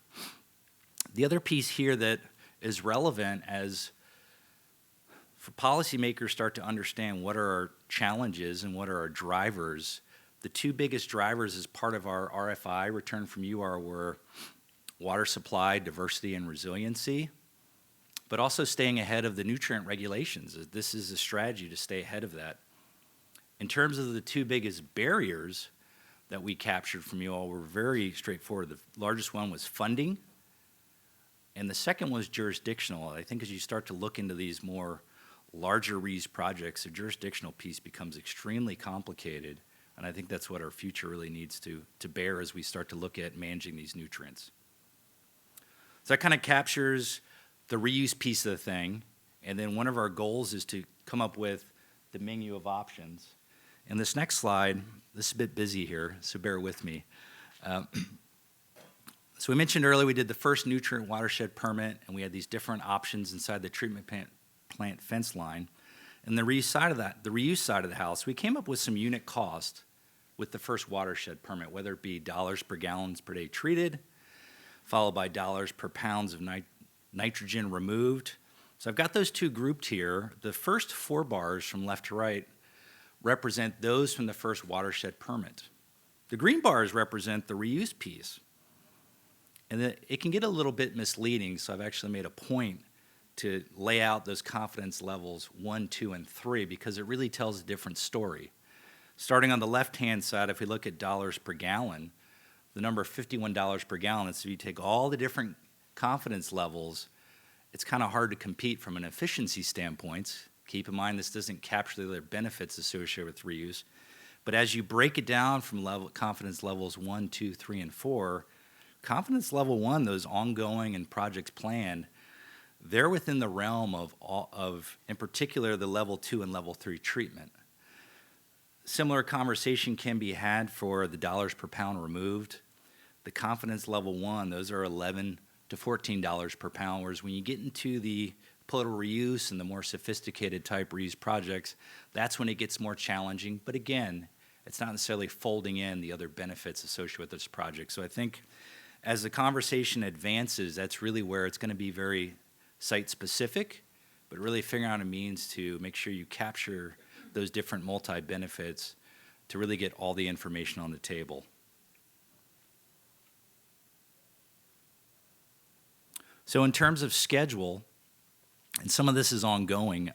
The other piece here that is relevant as for policymakers start to understand what are our challenges and what are our drivers, the two biggest drivers as part of our RFI, Return from UR, were water supply, diversity, and resiliency, but also staying ahead of the nutrient regulations. This is a strategy to stay ahead of that. In terms of the two biggest barriers that we captured from you all were very straightforward. The largest one was funding, and the second was jurisdictional. I think as you start to look into these more larger reuse projects, the jurisdictional piece becomes extremely complicated, and I think that's what our future really needs to bear as we start to look at managing these nutrients. So that kind of captures the reuse piece of the thing, and then one of our goals is to come up with the menu of options. And this next slide, this is a bit busy here, so bear with me. So we mentioned earlier we did the first nutrient watershed permit, and we had these different options inside the treatment plant fence line. And the reuse side of the house, we came up with some unit cost with the first watershed permit, whether it be dollars per gallons per day treated, followed by dollars per pounds of nitrogen removed. So I've got those two grouped here. The first 4 bars from left to right represent those from the first watershed permit. The green bars represent the reuse piece. And it can get a little bit misleading, so I've actually made a point to lay out those confidence levels 1, 2, and 3 because it really tells a different story. Starting on the left-hand side, if we look at dollars per gallon, the number $51 per gallon, so if you take all the different confidence levels, it's kind of hard to compete from an efficiency standpoint. Keep in mind this doesn't capture the other benefits associated with reuse. But as you break it down from confidence levels 1, 2, 3, and 4, confidence level 1, those ongoing and projects planned, they're within the realm of in particular, the level 2 and level 3 treatment. Similar conversation can be had for the dollars per pound removed. The confidence level 1, those are $11 to $14 per pound, whereas when you get into the potable reuse and the more sophisticated type reuse projects, that's when it gets more challenging. But again, it's not necessarily folding in the other benefits associated with this project. So I think as the conversation advances, that's really where it's going to be very site-specific, but really figuring out a means to make sure you capture those different multi-benefits to really get all the information on the table. So in terms of schedule, and some of this is ongoing,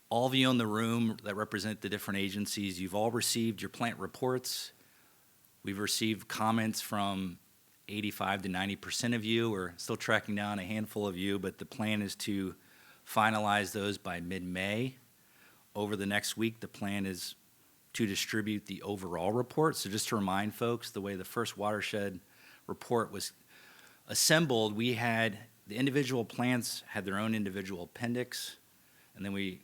all of you in the room that represent the different agencies, you've all received your plant reports. We've received comments from 85 to 90% of you. We're still tracking down a handful of you, but the plan is to finalize those by mid-May. Over the next week, the plan is to distribute the overall report. So just to remind folks, the way the first watershed report was assembled, we had the individual plants had their own individual appendix, and then we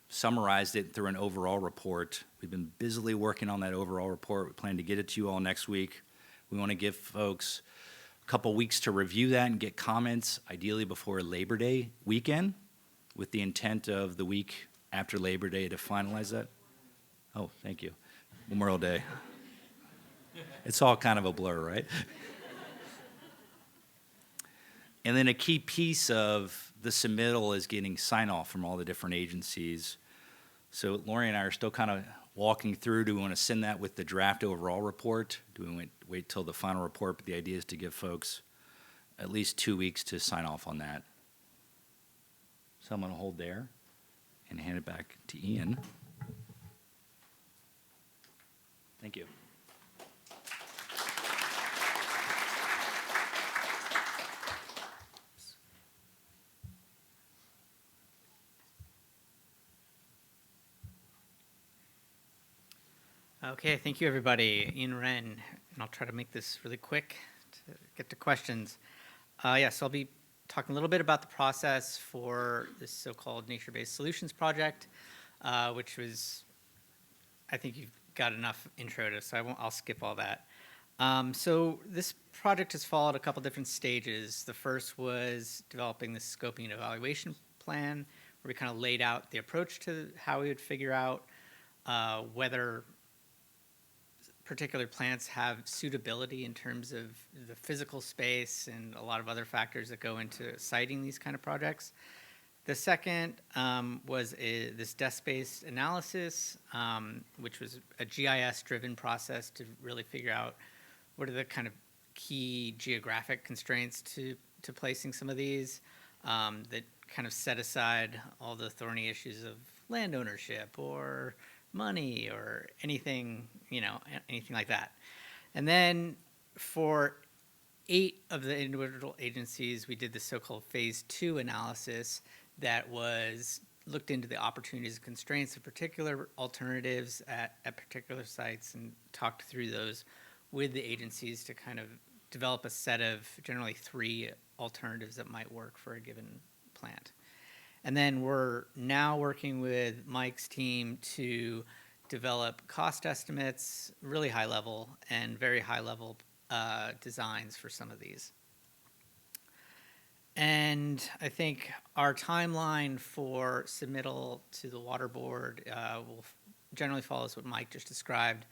summarized it through an overall report. We've been busily working on that overall report. We plan to get it to you all next week. We want to give folks a couple weeks to review that and get comments, ideally before Labor Day weekend, with the intent of the week after Labor Day to finalize that. Oh, thank you. Memorial Day. It's all kind of a blur, right? And then a key piece of the submittal is getting sign-off from all the different agencies. So Lori and I are still kind of walking through. Do we want to send that with the draft overall report? Do we wait till the final report? But the idea is to give folks at least 2 weeks to sign off on that. So I'm going to hold there and hand it back to Ian. Thank you. Okay, thank you, everybody. Ian Wren, and I'll try to make this really quick to get to questions. Yes, I'll be talking a little bit about the process for this so-called nature-based solutions project, which was, I think you've got enough intro to, so I'll skip all that. So this project has followed a couple different stages. The first was developing the scoping and evaluation plan, where we kind of laid out the approach to how we would figure out whether particular plants have suitability in terms of the physical space and a lot of other factors that go into siting these kind of projects. The second was this desk-based analysis, which was a GIS-driven process to really figure out what are the kind of key geographic constraints to placing some of these that kind of set aside all the thorny issues of land ownership or money or anything, anything like that. And then for 8 of the individual agencies, we did the so-called phase 2 analysis that was looked into the opportunities and constraints of particular alternatives at particular sites and talked through those with the agencies to kind of develop a set of generally 3 alternatives that might work for a given plant. And then we're now working with Mike's team to develop cost estimates, really high level, and very high level designs for some of these. And I think our timeline for submittal to the Water Board will generally follows what Mike just described.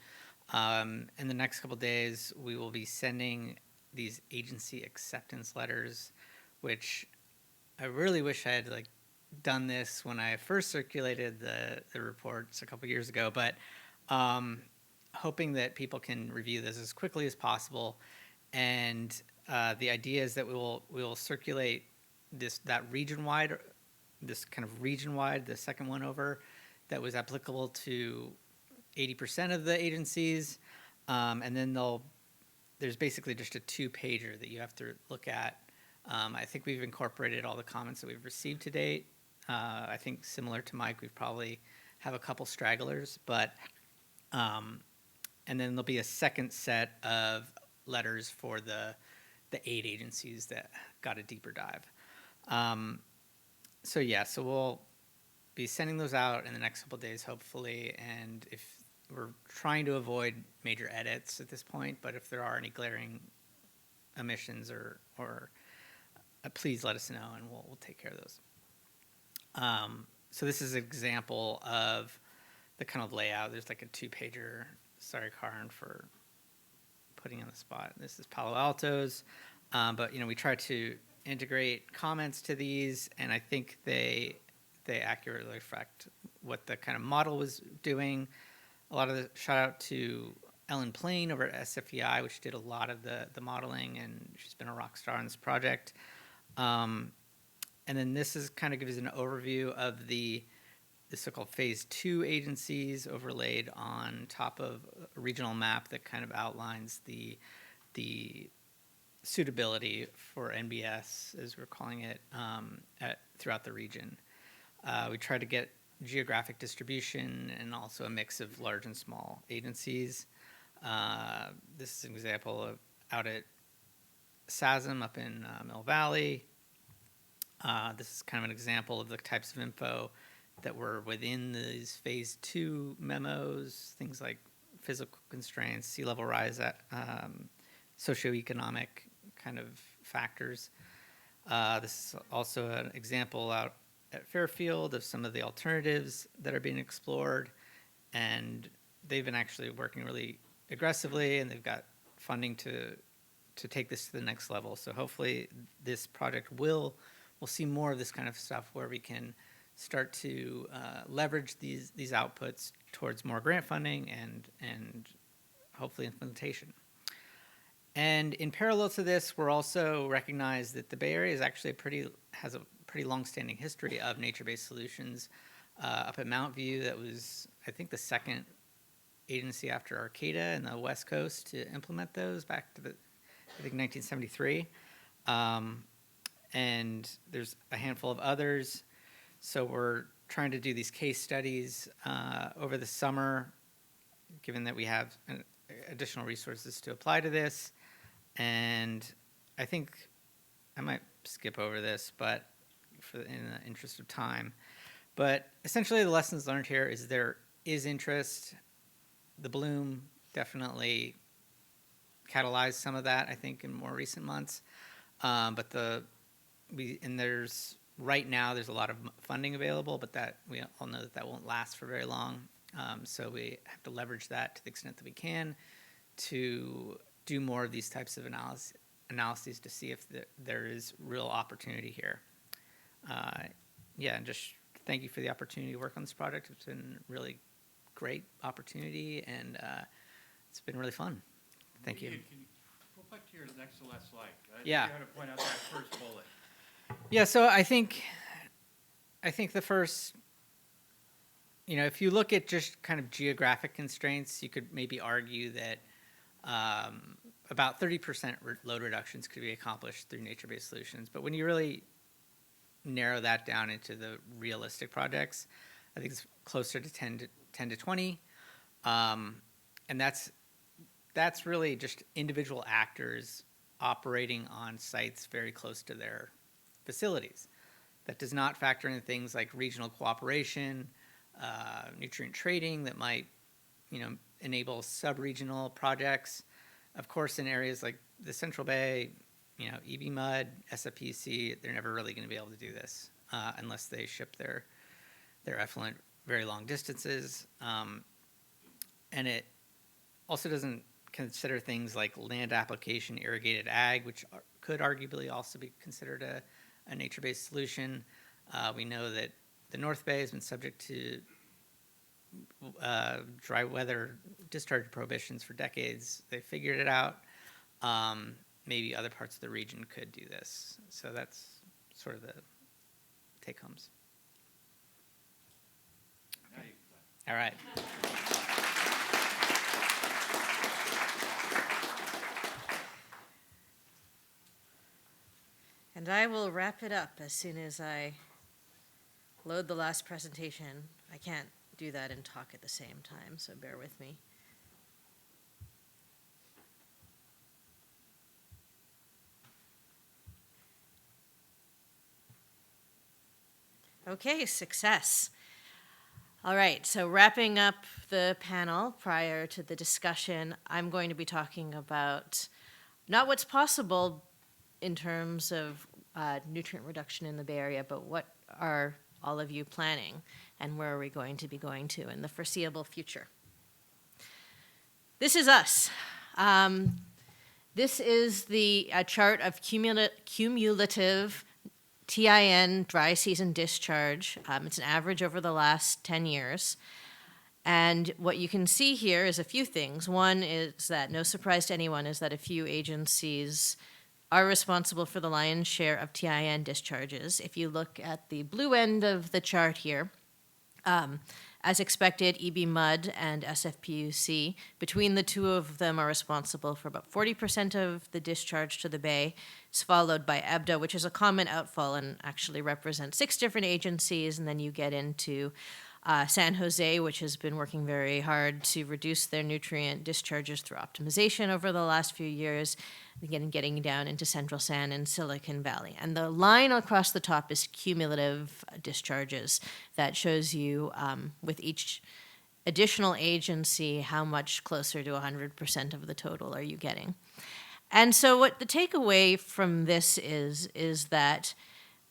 In the next couple of days, we will be sending these agency acceptance letters, which I really wish I had done this when I first circulated the reports a couple years ago, but hoping that people can review this as quickly as possible. And the idea is that we will circulate that region-wide, this kind of region-wide, the second one over, that was applicable to 80% of the agencies, and then there's basically just a 2-pager that you have to look at. I think we've incorporated all the comments that we've received to date. I think similar to Mike, we probably have a couple stragglers, but and then there'll be a second set of letters for the 8 agencies that got a deeper dive. So we'll be sending those out in the next couple of days, hopefully. And if we're trying to avoid major edits at this point, but if there are any glaring omissions or please let us know, and we'll take care of those. So this is an example of the kind of layout. There's like a 2-pager. Sorry, Karin, for putting you on the spot. This is Palo Alto's, but we try to integrate comments to these, and I think they accurately reflect what the kind of model was doing. A lot of the shout out to Ellen Plain over at SFEI, which did a lot of the modeling, and she's been a rock star on this project. And then this is kind of gives an overview of the so-called phase 2 agencies overlaid on top of a regional map that kind of outlines the suitability for NBS, as we're calling it, throughout the region. We try to get geographic distribution and also a mix of large and small agencies. This is an example of out at SASM up in Mill Valley. This is kind of an example of the types of info that were within these phase 2 memos, things like physical constraints, sea level rise, socioeconomic kind of factors. This is also an example out at Fairfield of some of the alternatives that are being explored, and they've been actually working really aggressively, and they've got funding to take this to the next level. So hopefully this project we'll see more of this kind of stuff where we can start to leverage these outputs towards more grant funding and hopefully implementation. And in parallel to this, we're also recognize that the Bay Area is actually has a pretty long-standing history of nature-based solutions. Up at Mount View, that was, I think, the second agency after Arcata in the West Coast to implement those back to I think 1973. And there's a handful of others. So we're trying to do these case studies over the summer, given that we have additional resources to apply to this. And I think I might skip over this, but in the interest of time. But essentially, the lessons learned here is there is interest. The bloom definitely catalyzed some of that, I think, in more recent months. But right now there's a lot of funding available, but that we all know that won't last for very long. So we have to leverage that to the extent that we can to do more of these types of analyses to see if there is real opportunity here. And just thank you for the opportunity to work on this project. It's been a really great opportunity, and it's been really fun. Thank you. Can you go back to your next to last slide? Yeah. You had to point out that first bullet. Yeah, so I think the first, if you look at just kind of geographic constraints, you could maybe argue that about 30% load reductions could be accomplished through nature-based solutions. But when you really narrow that down into the realistic projects, I think it's closer to 10 to 20. And that's really just individual actors operating on sites very close to their facilities. That does not factor in things like regional cooperation, nutrient trading that might, enable sub-regional projects. Of course, in areas like the Central Bay, EB Mud, SFPUC, they're never really going to be able to do this unless they ship their effluent very long distances. And it also doesn't consider things like land application, irrigated ag, which could arguably also be considered a nature-based solution. We know that the North Bay has been subject to dry weather discharge prohibitions for decades. They figured it out. Maybe other parts of the region could do this. So that's sort of the take-homes. All right. And I will wrap it up as soon as I load the last presentation. I can't do that and talk at the same time, so bear with me. Okay, success. All right, so wrapping up the panel prior to the discussion, I'm going to be talking about not what's possible in terms of nutrient reduction in the Bay Area, but what are all of you planning and where are we going to be going to in the foreseeable future? This is us. This is the chart of cumulative TIN dry season discharge. It's an average over the last 10 years. And what you can see here is a few things. One is that, no surprise to anyone, is that a few agencies are responsible for the lion's share of TIN discharges. If you look at the blue end of the chart here, as expected, EB Mud and SFPUC, between the two of them, are responsible for about 40% of the discharge to the Bay. It's followed by EBDA, which is a common outfall and actually represents 6 different agencies. And then you get into San Jose, which has been working very hard to reduce their nutrient discharges through optimization over the last few years, again, getting down into Central San and Silicon Valley. And the line across the top is cumulative discharges. That shows you, with each additional agency, how much closer to 100% of the total are you getting. And so what the takeaway from this is that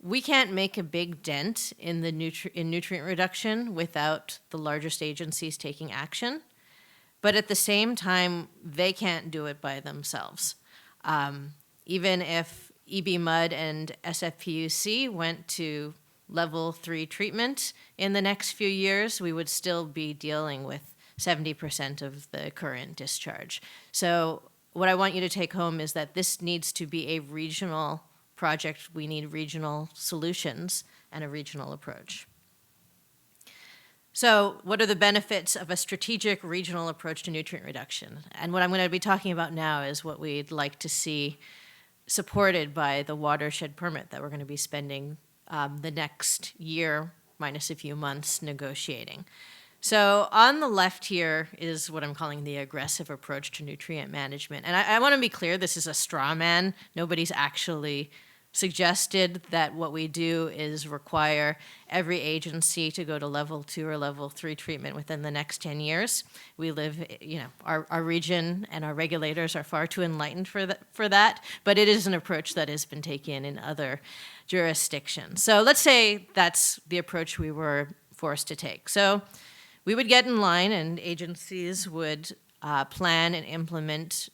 we can't make a big dent in the nutrient reduction without the largest agencies taking action. But at the same time, they can't do it by themselves. Even if EB Mud and SFPUC went to level 3 treatment in the next few years, we would still be dealing with 70% of the current discharge. So what I want you to take home is that this needs to be a regional project. We need regional solutions and a regional approach. So what are the benefits of a strategic regional approach to nutrient reduction? And what I'm going to be talking about now is what we'd like to see supported by the watershed permit that we're going to be spending the next year minus a few months negotiating. So on the left here is what I'm calling the aggressive approach to nutrient management. And I want to be clear, this is a straw man. Nobody's actually suggested that what we do is require every agency to go to level 2 or level 3 treatment within the next 10 years. We live, our region and our regulators are far too enlightened for that, but it is an approach that has been taken in other jurisdictions. So let's say that's the approach we were forced to take. So we would get in line and agencies would plan and implement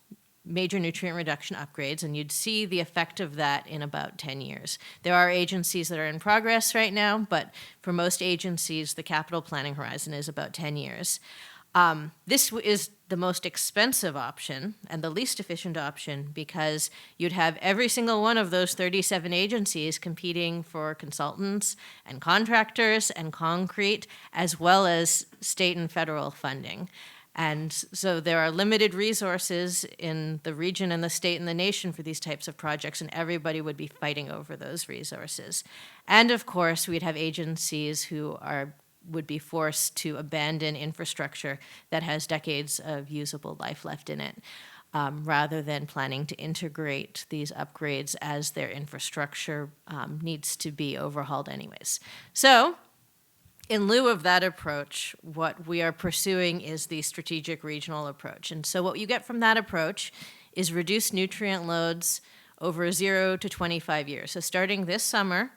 major nutrient reduction upgrades, and you'd see the effect of that in about 10 years. There are agencies that are in progress right now, but for most agencies, the capital planning horizon is about 10 years. This is the most expensive option and the least efficient option because you'd have every single one of those 37 agencies competing for consultants and contractors and concrete, as well as state and federal funding. And so there are limited resources in the region and the state and the nation for these types of projects, and everybody would be fighting over those resources. And of course, we'd have agencies who would be forced to abandon infrastructure that has decades of usable life left in it, rather than planning to integrate these upgrades as their infrastructure needs to be overhauled anyways. So, in lieu of that approach, what we are pursuing is the strategic regional approach. And so what you get from that approach is reduced nutrient loads over 0 to 25 years. So starting this summer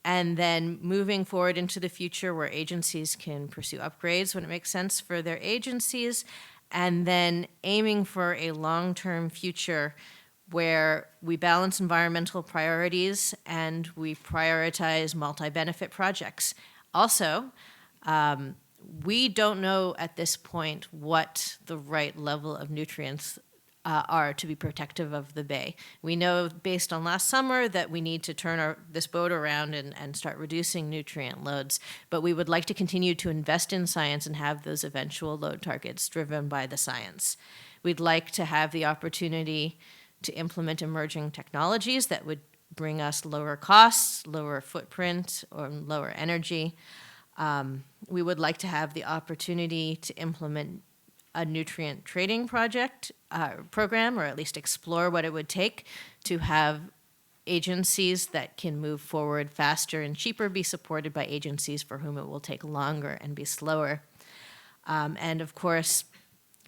and then moving forward into the future where agencies can pursue upgrades when it makes sense for their agencies, and then aiming for a long-term future where we balance environmental priorities and we prioritize multi-benefit projects. Also, we don't know at this point what the right level of nutrients are to be protective of the bay. We know based on last summer that we need to turn this boat around and start reducing nutrient loads, but we would like to continue to invest in science and have those eventual load targets driven by the science. We'd like to have the opportunity to implement emerging technologies that would bring us lower costs, lower footprint, or lower energy. We would like to have the opportunity to implement a nutrient trading program, or at least explore what it would take to have agencies that can move forward faster and cheaper be supported by agencies for whom it will take longer and be slower. And of course,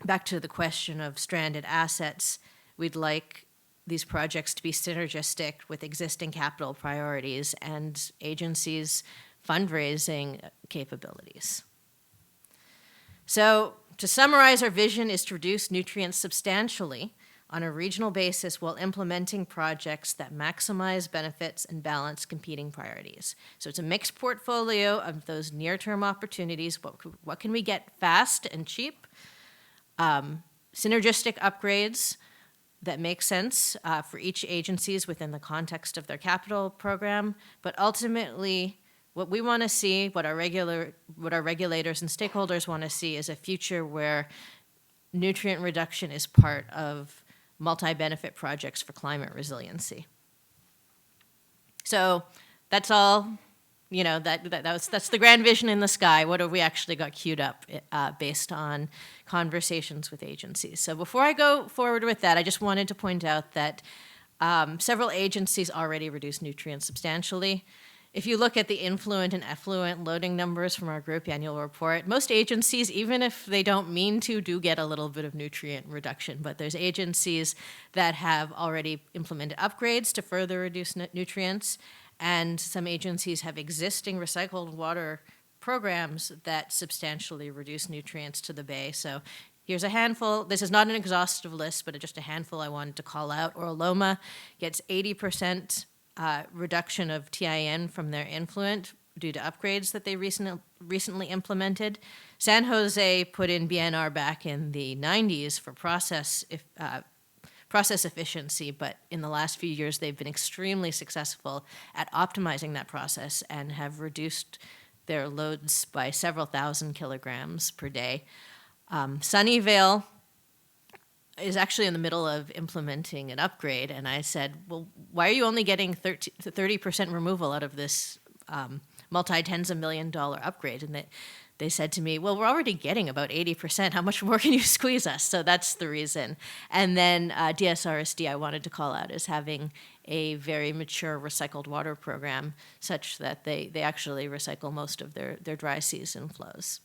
back to the question of stranded assets, we'd like these projects to be synergistic with existing capital priorities and agencies' fundraising capabilities. So, to summarize, our vision is to reduce nutrients substantially on a regional basis while implementing projects that maximize benefits and balance competing priorities. So it's a mixed portfolio of those near-term opportunities. What can we get fast and cheap? Synergistic upgrades that make sense for each agencies within the context of their capital program, but ultimately, what we want to see, what our regulators and stakeholders want to see, is a future where nutrient reduction is part of multi-benefit projects for climate resiliency. So that's all. That's the grand vision in the sky. What have we actually got queued up based on conversations with agencies? So before I go forward with that, I just wanted to point out that several agencies already reduce nutrients substantially. If you look at the influent and effluent loading numbers from our group annual report, most agencies, even if they don't mean to, do get a little bit of nutrient reduction. But there's agencies that have already implemented upgrades to further reduce nutrients, and some agencies have existing recycled water programs that substantially reduce nutrients to the bay. So here's a handful. This is not an exhaustive list, but just a handful I wanted to call out. Orloma gets 80% reduction of TIN from their effluent due to upgrades that they recently implemented. San Jose put in BNR back in the 90s for process efficiency, but in the last few years they've been extremely successful at optimizing that process and have reduced their loads by several thousand kilograms per day. Sunnyvale is actually in the middle of implementing an upgrade, and I said, well, why are you only getting 30% removal out of this multi-tens of $1 million upgrade? And they said to me, well, we're already getting about 80%. How much more can you squeeze us? So that's the reason. And then DSRSD I wanted to call out as having a very mature recycled water program such that they actually recycle most of their dry season flows.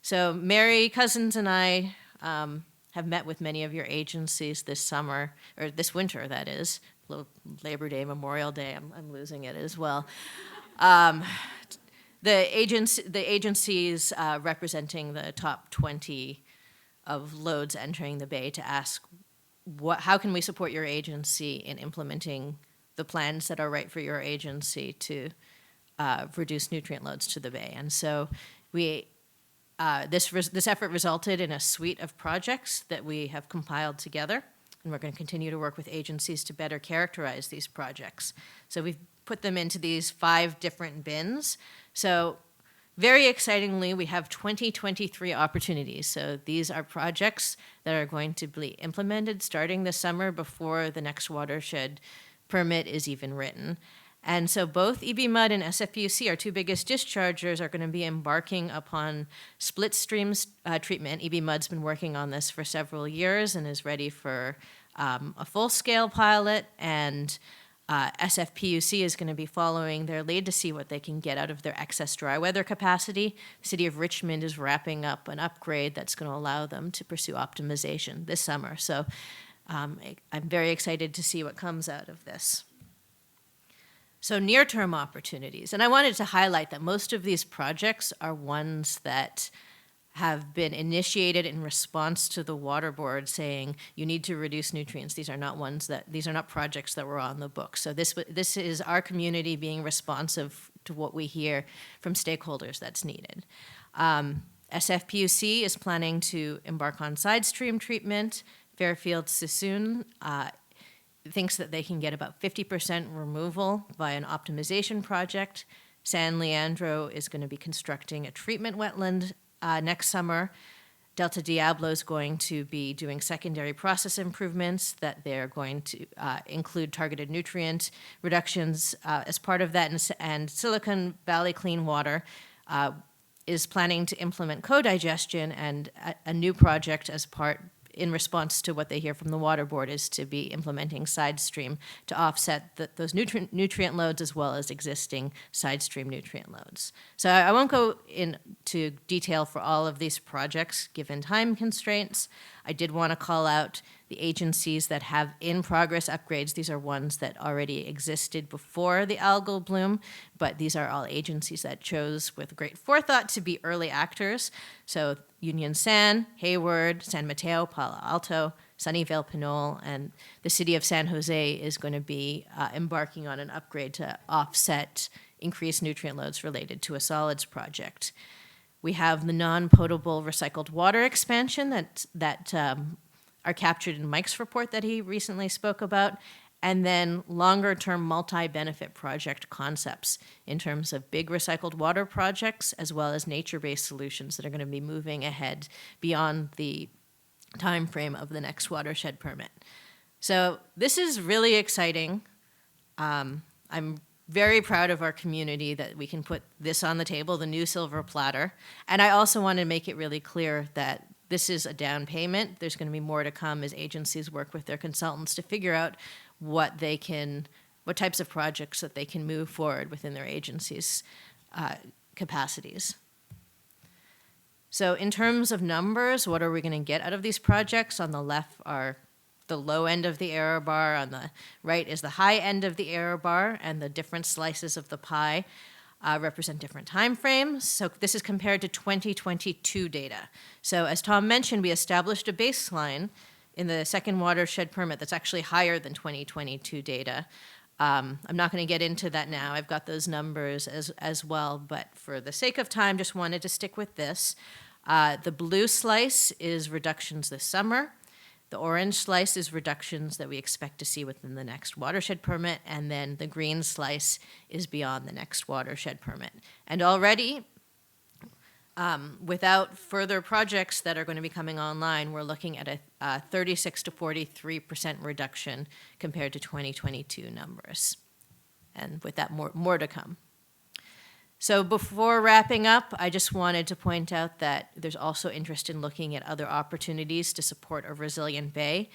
So Mary Cousins and I have met with many of your agencies this summer, or this winter, that is. Labor Day, Memorial Day, I'm losing it as well. The agencies representing the top 20 of loads entering the Bay to ask how can we support your agency in implementing the plans that are right for your agency to reduce nutrient loads to the Bay. And so this effort resulted in a suite of projects that we have compiled together, and we're going to continue to work with agencies to better characterize these projects. So we've put them into these 5 different bins. So very excitingly, we have 2023 opportunities. So these are projects that are going to be implemented starting this summer before the next watershed permit is even written. And so both EB Mud and SFPUC, our 2 biggest dischargers, are going to be embarking upon split streams treatment. EB Mud's been working on this for several years and is ready for a full-scale pilot, and SFPUC is going to be following their lead to see what they can get out of their excess dry weather capacity. The City of Richmond is wrapping up an upgrade that's going to allow them to pursue optimization this summer. So I'm very excited to see what comes out of this. So near-term opportunities, and I wanted to highlight that most of these projects are ones that have been initiated in response to the water board saying you need to reduce nutrients. These are not projects that were on the book. So this is our community being responsive to what we hear from stakeholders that's needed. SFPUC is planning to embark on side stream treatment. Fairfield Sassoon thinks that they can get about 50% removal by an optimization project. San Leandro is going to be constructing a treatment wetland next summer. Delta Diablo is going to be doing secondary process improvements that they're going to include targeted nutrient reductions as part of that. And Silicon Valley Clean Water is planning to implement co-digestion, and a new project as part in response to what they hear from the water board is to be implementing side stream to offset those nutrient loads as well as existing side stream nutrient loads. So I won't go into detail for all of these projects given time constraints. I did want to call out the agencies that have in-progress upgrades. These are ones that already existed before the algal bloom, but these are all agencies that chose with great forethought to be early actors. So Union San, Hayward, San Mateo, Palo Alto, Sunnyvale, Pinole, and the city of San Jose is going to be embarking on an upgrade to offset increased nutrient loads related to a solids project. We have the non-potable recycled water expansion that are captured in Mike's report that he recently spoke about, and then longer-term multi-benefit project concepts in terms of big recycled water projects as well as nature-based solutions that are going to be moving ahead beyond the time frame of the next watershed permit. So this is really exciting. I'm very proud of our community that we can put this on the table, the new silver platter. And I also want to make it really clear that this is a down payment. There's going to be more to come as agencies work with their consultants to figure out what types of projects that they can move forward within their agencies' capacities. So in terms of numbers, what are we going to get out of these projects? On the left are the low end of the error bar. On the right is the high end of the error bar, and the different slices of the pie represent different time frames. So this is compared to 2022 data. So as Tom mentioned, we established a baseline in the second watershed permit that's actually higher than 2022 data. I'm not going to get into that now. I've got those numbers as well, but for the sake of time, just wanted to stick with this. The blue slice is reductions this summer. The orange slice is reductions that we expect to see within the next watershed permit, and then the green slice is beyond the next watershed permit. And already, without further projects that are going to be coming online, we're looking at a 36 to 43% reduction compared to 2022 numbers. And with that, more to come. So before wrapping up, I just wanted to point out that there's also interest in looking at other opportunities to support a resilient bay,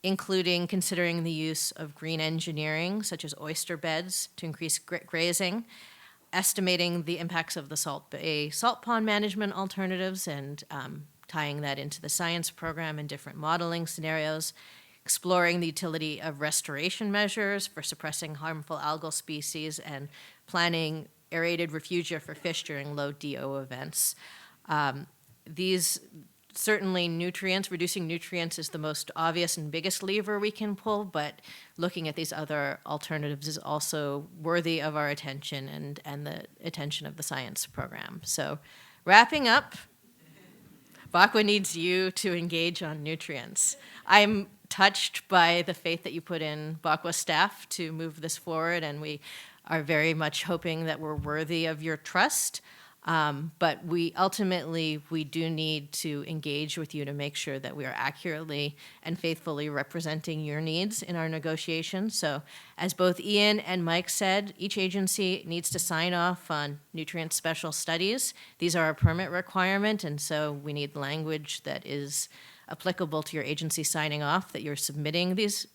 including considering the use of green engineering, such as oyster beds, to increase grazing, estimating the impacts of the salt bay salt pond management alternatives, and tying that into the science program and different modeling scenarios, exploring the utility of restoration measures for suppressing harmful algal species, and planning aerated refugia for fish during low DO events. These certainly reducing nutrients is the most obvious and biggest lever we can pull, but looking at these other alternatives is also worthy of our attention and the attention of the science program. So wrapping up, BACWA needs you to engage on nutrients. I'm touched by the faith that you put in BACWA staff to move this forward, and we are very much hoping that we're worthy of your trust. But we do need to engage with you to make sure that we are accurately and faithfully representing your needs in our negotiations. So as both Ian and Mike said, each agency needs to sign off on nutrient special studies. These are a permit requirement, and so we need language that is applicable to your agency signing off that you're submitting these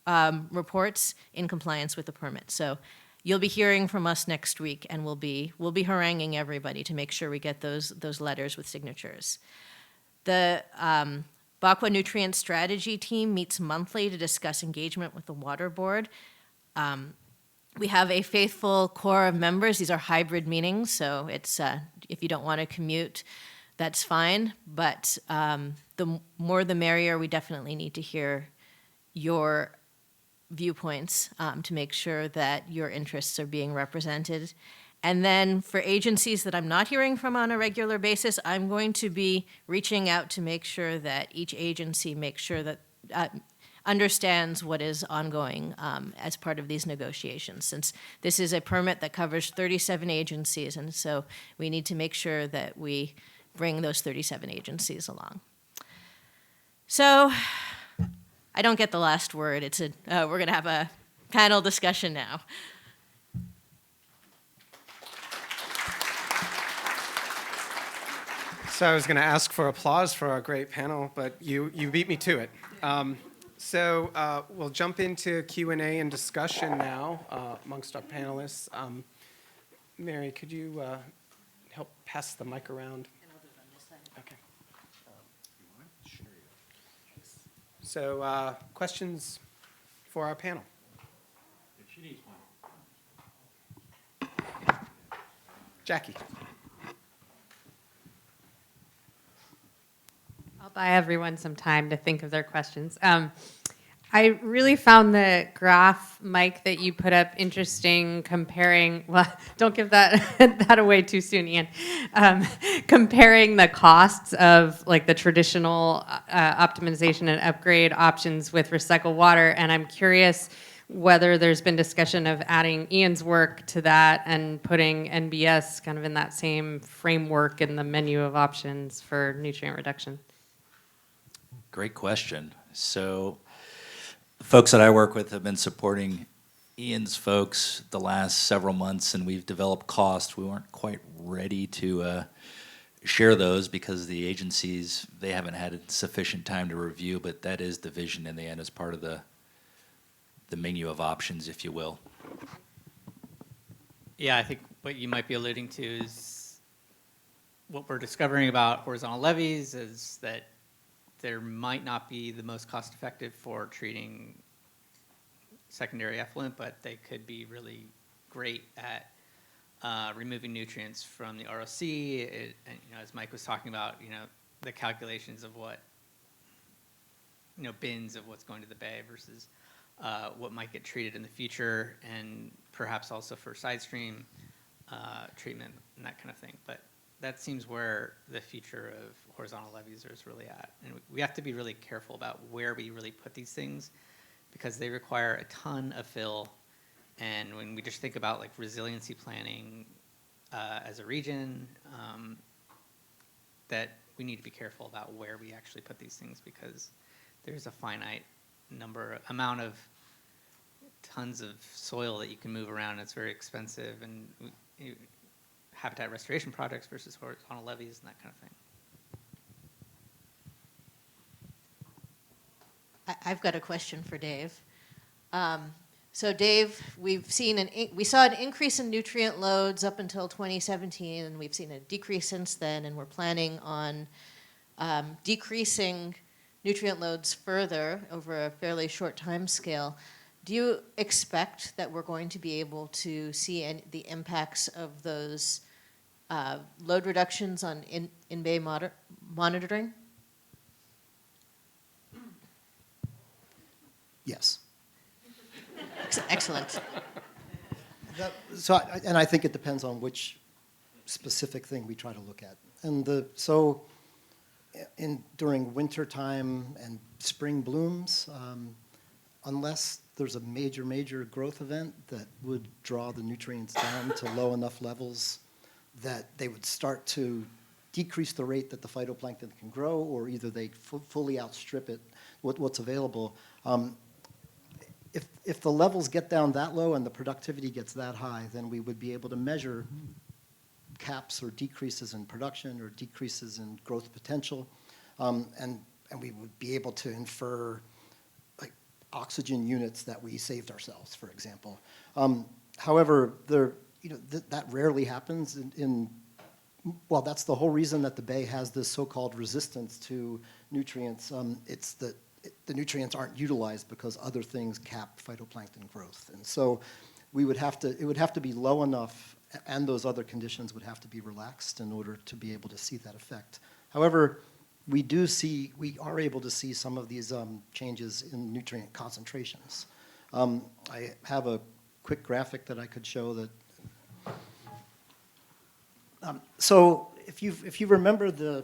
reports in compliance with the permit. So you'll be hearing from us next week, and we'll be haranguing everybody to make sure we get those letters with signatures. The BACWA Nutrient Strategy Team meets monthly to discuss engagement with the Water Board. We have a faithful core of members. These are hybrid meetings, so it's if you don't want to commute, that's fine. But the more the merrier. We definitely need to hear your viewpoints to make sure that your interests are being represented. And then for agencies that I'm not hearing from on a regular basis, I'm going to be reaching out to make sure that each agency makes sure that understands what is ongoing as part of these negotiations, since this is a permit that covers 37 agencies, and so we need to make sure that we bring those 37 agencies along. So I don't get the last word. We're going to have a panel discussion now. So I was going to ask for applause for our great panel, but you beat me to it. So we'll jump into Q&A and discussion now amongst our panelists. Mary, could you help pass the mic around? Okay. So questions for our panel? She needs one. Jackie. I'll buy everyone some time to think of their questions. I really found the graph, Mike, that you put up interesting, comparing, well, don't give that away too soon, Ian. Comparing the costs of like the traditional optimization and upgrade options with recycled water. And I'm curious whether there's been discussion of adding Ian's work to that and putting NBS kind of in that same framework in the menu of options for nutrient reduction. Great question. So the folks that I work with have been supporting Ian's folks the last several months, and we've developed costs. We weren't quite ready to share those because the agencies, they haven't had sufficient time to review, but that is the vision in the end as part of the menu of options, if you will. Yeah, I think what you might be alluding to is what we're discovering about horizontal levees is that there might not be the most cost effective for treating secondary effluent, but they could be really great at removing nutrients from the ROC. And as Mike was talking about, the calculations of what, bins of what's going to the bay versus what might get treated in the future, and perhaps also for side stream treatment and that kind of thing. But that seems where the future of horizontal levees is really at. And we have to be really careful about where we really put these things because they require a ton of fill. And when we just think about like resiliency planning as a region, that we need to be careful about where we actually put these things because there's a finite amount of tons of soil that you can move around. It's very expensive, and habitat restoration projects versus horizontal levees and that kind of thing. I've got a question for Dave. So Dave, we saw an increase in nutrient loads up until 2017, and we've seen a decrease since then, and we're planning on decreasing nutrient loads further over a fairly short time scale. Do you expect that we're going to be able to see the impacts of those load reductions on in-bay monitoring? Yes. Excellent. And I think it depends on which specific thing we try to look at. And during winter time and spring blooms, unless there's a major growth event that would draw the nutrients down to low enough levels that they would start to decrease the rate that the phytoplankton can grow, or either they fully outstrip it, what's available. If the levels get down that low and the productivity gets that high, then we would be able to measure caps or decreases in production or decreases in growth potential, and we would be able to infer like oxygen units that we saved ourselves, for example. However, that rarely happens well, that's the whole reason that the bay has this so-called resistance to nutrients. It's that the nutrients aren't utilized because other things cap phytoplankton growth. And so it would have to be low enough, and those other conditions would have to be relaxed in order to be able to see that effect. However, we are able to see some of these changes in nutrient concentrations. I have a quick graphic that I could show that. So if you remember the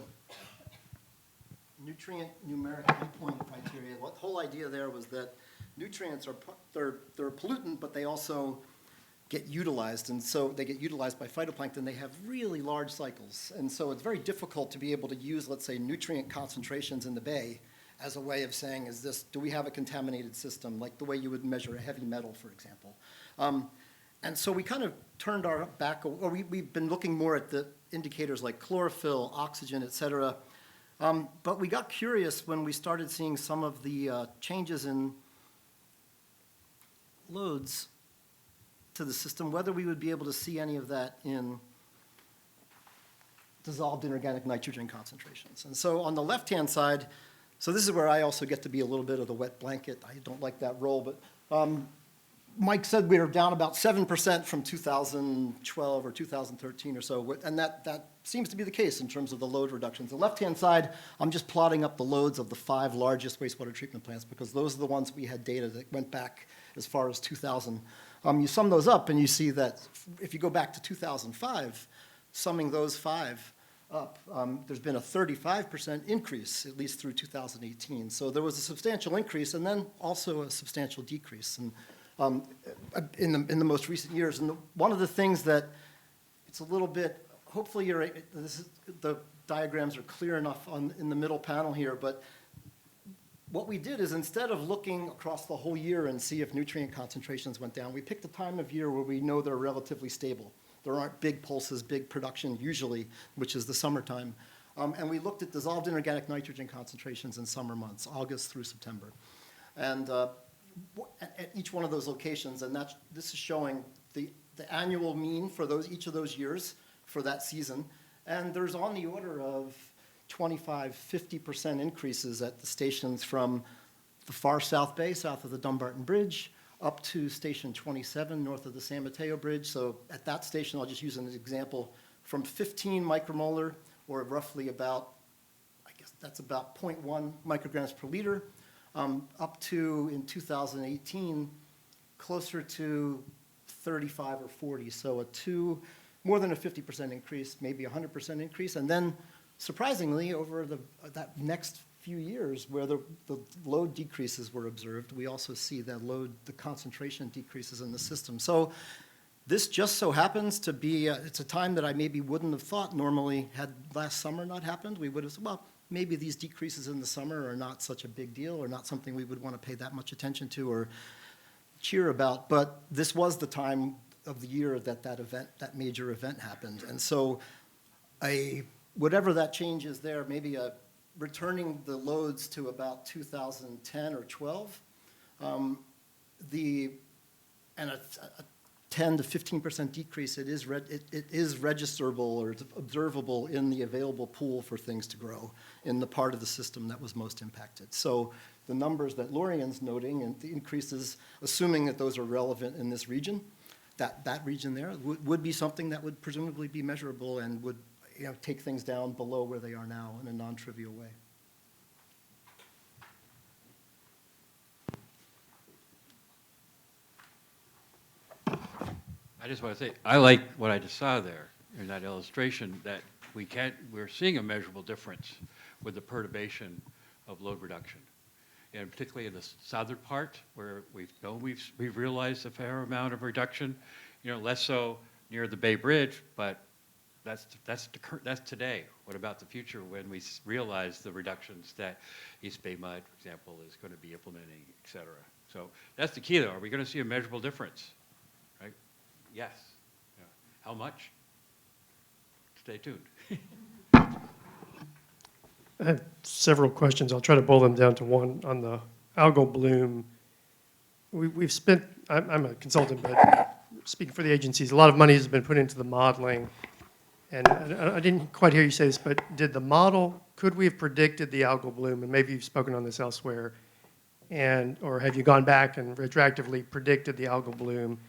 nutrient numeric endpoint criteria, the whole idea there was that nutrients they're a pollutant, but they also get utilized, and so they get utilized by phytoplankton. They have really large cycles, and so it's very difficult to be able to use, let's say, nutrient concentrations in the bay as a way of saying, do we have a contaminated system, like the way you would measure a heavy metal, for example. And so we kind of turned our back, or we've been looking more at the indicators like chlorophyll, oxygen, et cetera. But we got curious when we started seeing some of the changes in loads to the system, whether we would be able to see any of that in dissolved inorganic nitrogen concentrations. And so on the left-hand side, so this is where I also get to be a little bit of the wet blanket. I don't like that role, but Mike said we were down about 7% from 2012 or 2013 or so, and that seems to be the case in terms of the load reductions. The left-hand side, I'm just plotting up the loads of the 5 largest wastewater treatment plants because those are the ones we had data that went back as far as 2000. You sum those up and you see that if you go back to 2005, summing those 5 up, there's been a 35% increase, at least through 2018. So there was a substantial increase and then also a substantial decrease in the most recent years. And one of the things that it's a little bit, hopefully the diagrams are clear enough in the middle panel here, but what we did is instead of looking across the whole year and see if nutrient concentrations went down, we picked a time of year where we know they're relatively stable. There aren't big pulses, big production usually, which is the summertime. And we looked at dissolved inorganic nitrogen concentrations in summer months, August through September. And at each one of those locations, and this is showing the annual mean for each of those years for that season. And there's on the order of 25–50% increases at the stations from the far South Bay, south of the Dumbarton Bridge, up to Station 27, north of the San Mateo Bridge. So at that station, I'll just use an example, from 15 micromolar, or roughly about, I guess that's about 0.1 micrograms per liter, up to, in 2018, closer to 35 or 40. So more than a 50% increase, maybe 100% increase. And then, surprisingly, over that next few years where the load decreases were observed, we also see that the concentration decreases in the system. So this just so happens to be, it's a time that I maybe wouldn't have thought normally had last summer not happened. We would have said, well, maybe these decreases in the summer are not such a big deal or not something we would want to pay that much attention to or cheer about. But this was the time of the year that that major event happened. And so whatever that change is there, maybe returning the loads to about 2010 or 12, and a 10 to 15% decrease, it is registerable or it's observable in the available pool for things to grow in the part of the system that was most impacted. So the numbers that Lorien's noting and the increases, assuming that those are relevant in this region, that region there would be something that would presumably be measurable and would take things down below where they are now in a non-trivial way. I just want to say, I like what I just saw there in that illustration, that we're seeing a measurable difference with the perturbation of load reduction. And particularly in the southern part, where we've realized a fair amount of reduction, less so near the Bay Bridge, but that's today. What about the future when we realize the reductions that East Bay Mud, for example, is going to be implementing, et cetera? So that's the key, though. Are we going to see a measurable difference? Right? Yes. Yeah. How much? Stay tuned. I have several questions. I'll try to boil them down to one. On the algal bloom, we've spent, I'm a consultant, but speaking for the agencies, a lot of money has been put into the modeling. And I didn't quite hear you say this, but could we have predicted the algal bloom? And maybe you've spoken on this elsewhere. Or have you gone back and retroactively predicted the algal bloom?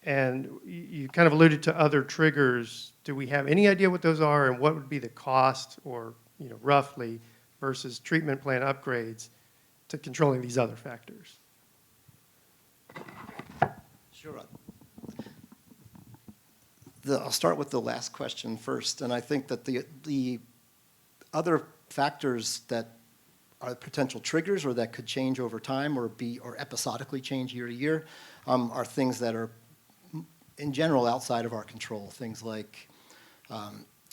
And you kind of alluded to other triggers. Do we have any idea what those are, and what would be the cost, or roughly, versus treatment plant upgrades to controlling these other factors? Sure. I'll start with the last question first, and I think that the other factors that are potential triggers or that could change over time or episodically change year to year are things that are in general outside of our control. Things like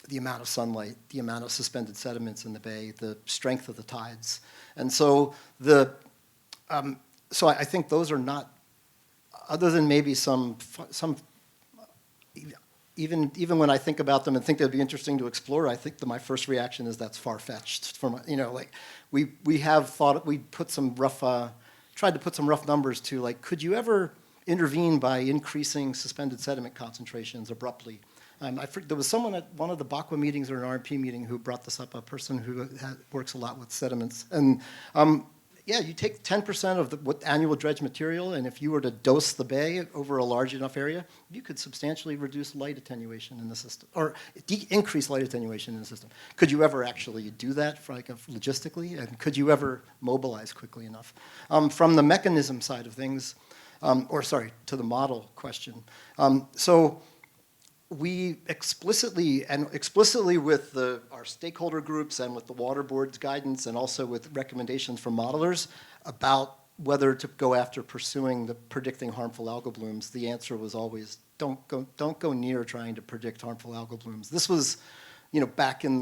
the amount of sunlight, the amount of suspended sediments in the bay, the strength of the tides. And so so I think those are not, other than maybe some even when I think about them and think they'd be interesting to explore, I think that my first reaction is that's far-fetched. We tried to put some rough numbers to, could you ever intervene by increasing suspended sediment concentrations abruptly? There was someone at one of the BACWA meetings or an RMP meeting who brought this up, a person who works a lot with sediments. And you take 10% of the annual dredge material, and if you were to dose the bay over a large enough area, you could substantially reduce light attenuation in the system, or increase light attenuation in the system. Could you ever actually do that logistically? And could you ever mobilize quickly enough? From the mechanism side of things, to the model question. So we explicitly with our stakeholder groups and with the Water Board's guidance and also with recommendations from modelers about whether to go after pursuing the predicting harmful algal blooms, the answer was always don't go near trying to predict harmful algal blooms. This was, back in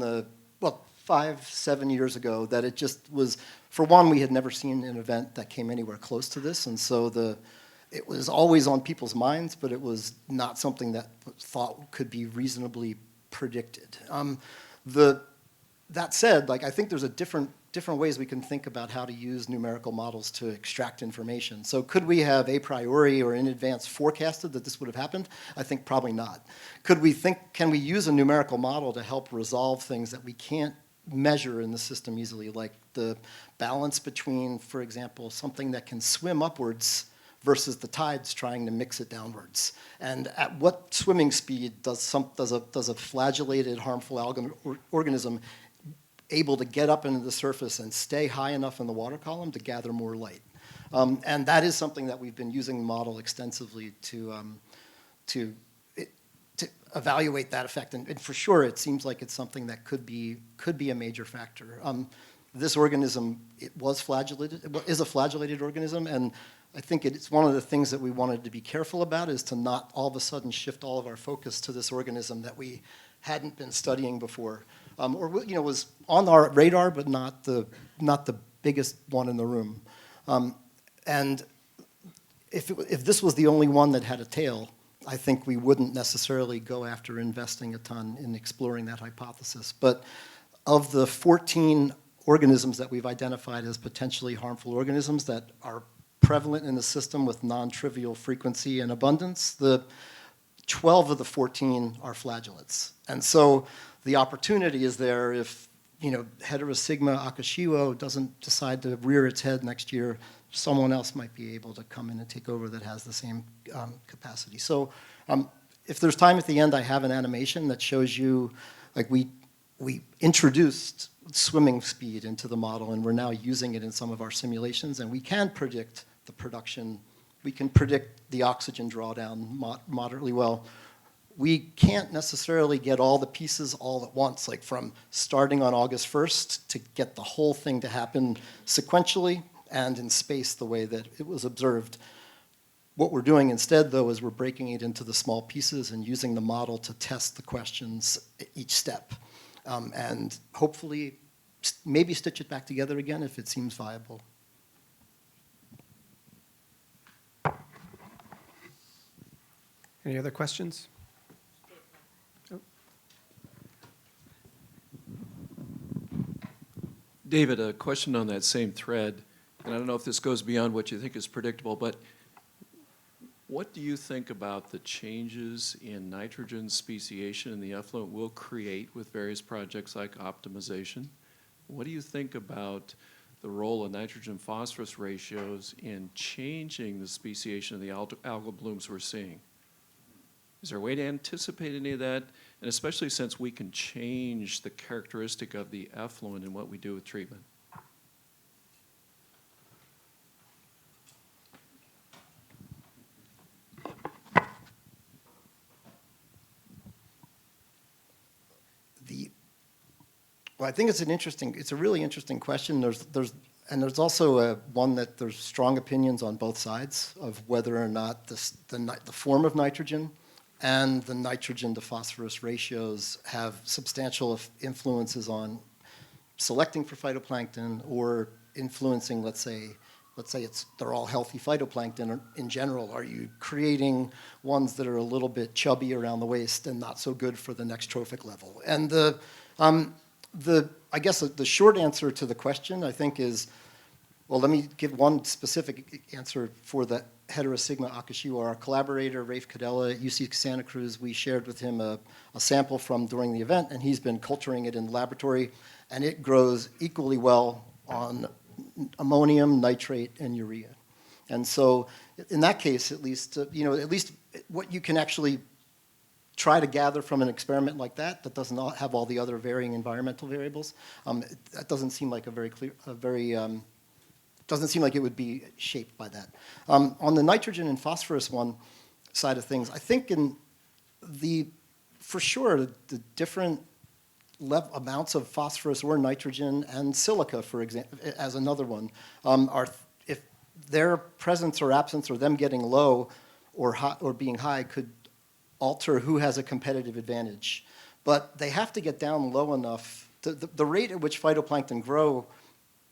5-7 years ago, that it just was, for one, we had never seen an event that came anywhere close to this, and so it was always on people's minds, but it was not something that thought could be reasonably predicted. That said, I think there's different ways we can think about how to use numerical models to extract information. So could we have a priori or in advance forecasted that this would have happened? I think probably not. Can we use a numerical model to help resolve things that we can't measure in the system easily, like the balance between, for example, something that can swim upwards versus the tides trying to mix it downwards? And at what swimming speed does a flagellated harmful organism able to get up into the surface and stay high enough in the water column to gather more light? And that is something that we've been using the model extensively to evaluate that effect. And for sure, it seems like it's something that could be a major factor. This organism, it is a flagellated organism, and I think it's one of the things that we wanted to be careful about, is to not all of a sudden shift all of our focus to this organism that we hadn't been studying before, or was on our radar but not the biggest one in the room. And if this was the only one that had a tail, I think we wouldn't necessarily go after investing a ton in exploring that hypothesis. But of the 14 organisms that we've identified as potentially harmful organisms that are prevalent in the system with non-trivial frequency and abundance, the 12 of the 14 are flagellates. And so the opportunity is there if, Heterosigma akashiwo doesn't decide to rear its head next year, someone else might be able to come in and take over that has the same capacity. So if there's time at the end, I have an animation that shows you, like we introduced swimming speed into the model, and we're now using it in some of our simulations, and we can predict the production. We can predict the oxygen drawdown moderately well. We can't necessarily get all the pieces all at once, like from starting on August 1st to get the whole thing to happen sequentially and in space the way that it was observed. What we're doing instead, though, is we're breaking it into the small pieces and using the model to test the questions at each step. And hopefully, maybe stitch it back together again if it seems viable. Any other questions? David, a question on that same thread, and I don't know if this goes beyond what you think is predictable, but what do you think about the changes in nitrogen speciation in the effluent will create with various projects like optimization? What do you think about the role of nitrogen-phosphorus ratios in changing the speciation of the algal blooms we're seeing? Is there a way to anticipate any of that? And especially since we can change the characteristic of the effluent in what we do with treatment. Well, I think it's a really interesting question. There's also one that there's strong opinions on both sides of whether or not the form of nitrogen and the nitrogen to phosphorus ratios have substantial influences on selecting for phytoplankton or influencing, let's say they're all healthy phytoplankton in general. Are you creating ones that are a little bit chubby around the waist and not so good for the next trophic level? And I guess the short answer to the question, I think, is, well, let me give one specific answer for the Heterosigma akashiwo. Our collaborator, Rafe Cadella at UC Santa Cruz, we shared with him a sample from during the event, and he's been culturing it in the laboratory, and it grows equally well on ammonium, nitrate, and urea. And so in that case, at least what you can actually try to gather from an experiment like that does not have all the other varying environmental variables, that doesn't seem like doesn't seem like it would be shaped by that. On the nitrogen and phosphorus one side of things, I think for sure, the different amounts of phosphorus or nitrogen and silica, for example, as another one, if their presence or absence or them getting low or being high could alter who has a competitive advantage. But they have to get down low enough. The rate at which phytoplankton grow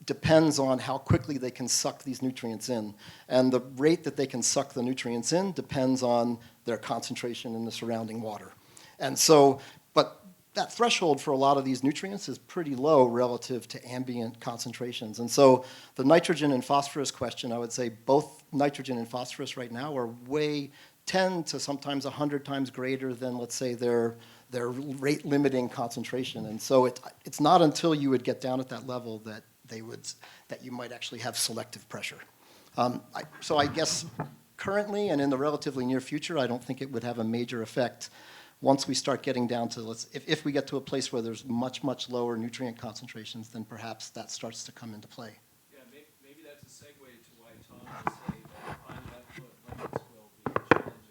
depends on how quickly they can suck these nutrients in. And the rate that they can suck the nutrients in depends on their concentration in the surrounding water. And so, but that threshold for a lot of these nutrients is pretty low relative to ambient concentrations. And so the nitrogen and phosphorus question, I would say both nitrogen and phosphorus right now are way 10 to sometimes 100 times greater than, let's say, their rate limiting concentration. And so it's not until you would get down at that level that you might actually have selective pressure. So I guess currently and in the relatively near future, I don't think it would have a major effect. Once we start getting down to, if we get to a place where there's much, much lower nutrient concentrations, then perhaps that starts to come into play. Yeah, maybe that's a segue to why Tom would say that on that limits will be challenging.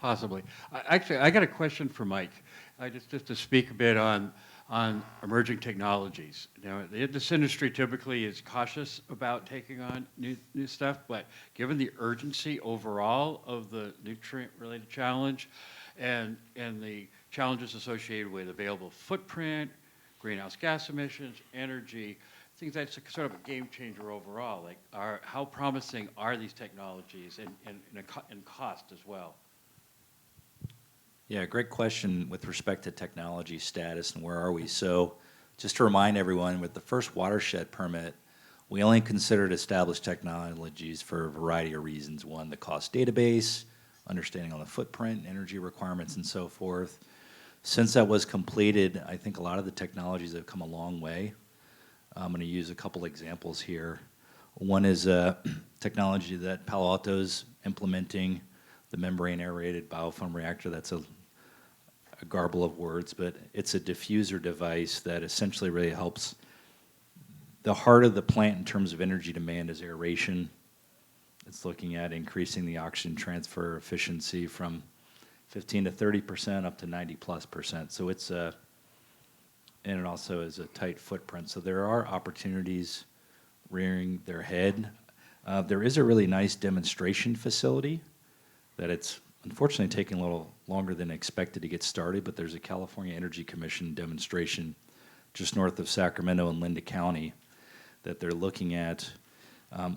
Possibly. Actually, I got a question for Mike, just to speak a bit on emerging technologies. Now, this industry typically is cautious about taking on new stuff, but given the urgency overall of the nutrient-related challenge and the challenges associated with available footprint, greenhouse gas emissions, energy, seems like it's sort of a game changer overall. Like, how promising are these technologies in cost as well? Yeah, great question with respect to technology status and where are we. So just to remind everyone, with the first watershed permit, we only considered established technologies for a variety of reasons. One, the cost database, understanding on the footprint, energy requirements, and so forth. Since that was completed, I think a lot of the technologies have come a long way. I'm going to use a couple examples here. One is a technology that Palo Alto's implementing, the membrane aerated biofoam reactor. That's a garble of words, but it's a diffuser device that essentially really helps. The heart of the plant in terms of energy demand is aeration. It's looking at increasing the oxygen transfer efficiency from 15 to 30% up to 90+%. So it's and it also is a tight footprint. So there are opportunities rearing their head. There is a really nice demonstration facility that it's unfortunately taking a little longer than expected to get started, but there's a California Energy Commission demonstration just north of Sacramento in Linda County that they're looking at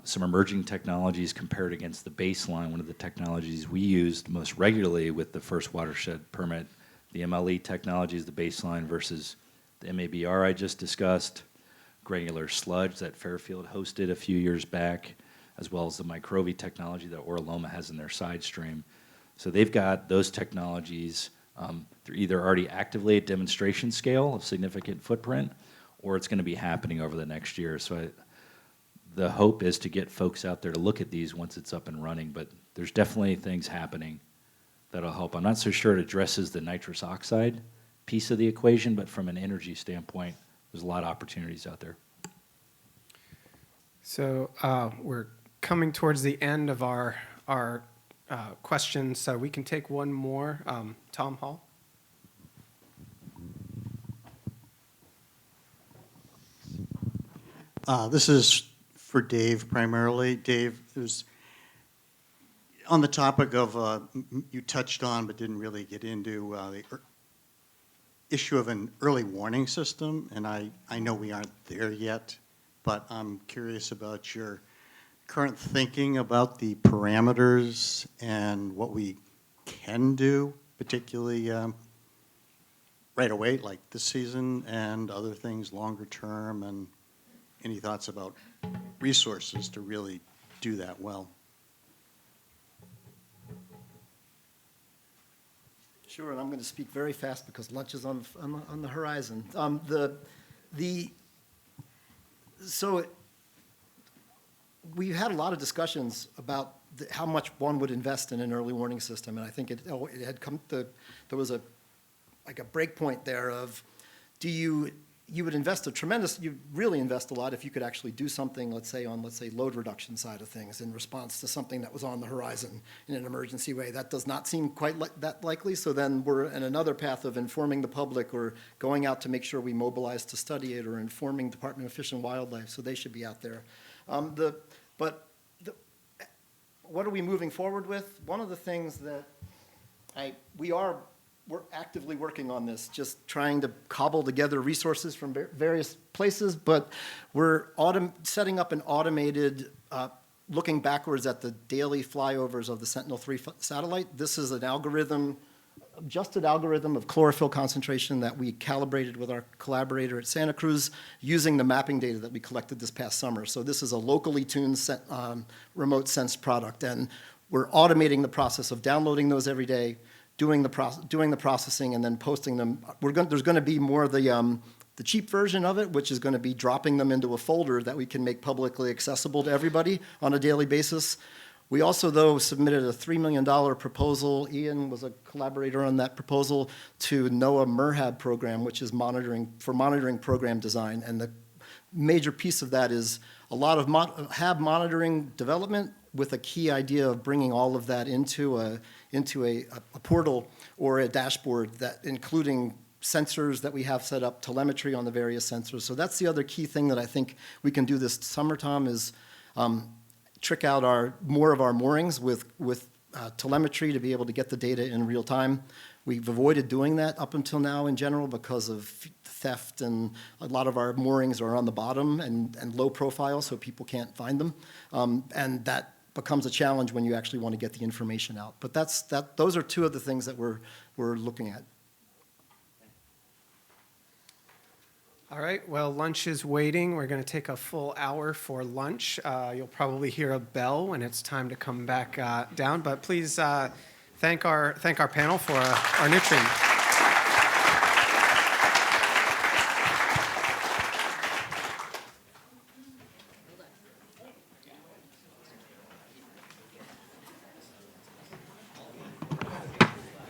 some emerging technologies compared against the baseline. One of the technologies we used most regularly with the first watershed permit, the MLE technology is the baseline versus the MABR I just discussed, granular sludge that Fairfield hosted a few years back, as well as the microvi technology that Oraloma has in their side stream. So they've got those technologies. They're either already actively at demonstration scale of significant footprint, or it's going to be happening over the next year. So the hope is to get folks out there to look at these once it's up and running, but there's definitely things happening that'll help. I'm not so sure it addresses the nitrous oxide piece of the equation, but from an energy standpoint, there's a lot of opportunities out there. So we're coming towards the end of our questions, so we can take one more. Tom Hall. This is for Dave primarily. Dave, there's on the topic of you touched on but didn't really get into the issue of an early warning system, and I know we aren't there yet, but I'm curious about your current thinking about the parameters and what we can do, particularly right away, like this season, and other things longer term, and any thoughts about resources to really do that well? Sure, and I'm going to speak very fast because lunch is on the horizon. So we had a lot of discussions about how much one would invest in an early warning system, and I think it had come to, there was a break point there of, you would invest you'd really invest a lot if you could actually do something, let's say load reduction side of things in response to something that was on the horizon in an emergency way. That does not seem quite that likely, so then we're in another path of informing the public or going out to make sure we mobilize to study it, or informing Department of Fish and Wildlife, so they should be out there. What are we moving forward with? One of the things that we're actively working on this, just trying to cobble together resources from various places, but we're setting up an automated, looking backwards at the daily flyovers of the Sentinel-3 satellite. This is an adjusted algorithm of chlorophyll concentration that we calibrated with our collaborator at Santa Cruz using the mapping data that we collected this past summer. So this is a locally tuned remote sense product, and we're automating the process of downloading those every day, doing the processing, and then posting them. There's going to be more of the cheap version of it, which is going to be dropping them into a folder that we can make publicly accessible to everybody on a daily basis. We also, though, submitted a $3 million proposal. Ian was a collaborator on that proposal to NOAA MIRHAB program, which is monitoring program design. And the major piece of that is a lot of HAB monitoring development, with a key idea of bringing all of that into a portal or a dashboard, that including sensors that we have set up, telemetry on the various sensors. So that's the other key thing that I think we can do this summer, Tom, is trick out more of our moorings with telemetry to be able to get the data in real time. We've avoided doing that up until now in general because of theft, and a lot of our moorings are on the bottom and low profile, so people can't find them. And that becomes a challenge when you actually want to get the information out. But those are two of the things that we're looking at. All right, well, lunch is waiting. We're going to take a full hour for lunch. You'll probably hear a bell when it's time to come back down, but please thank our panel for our nutrient.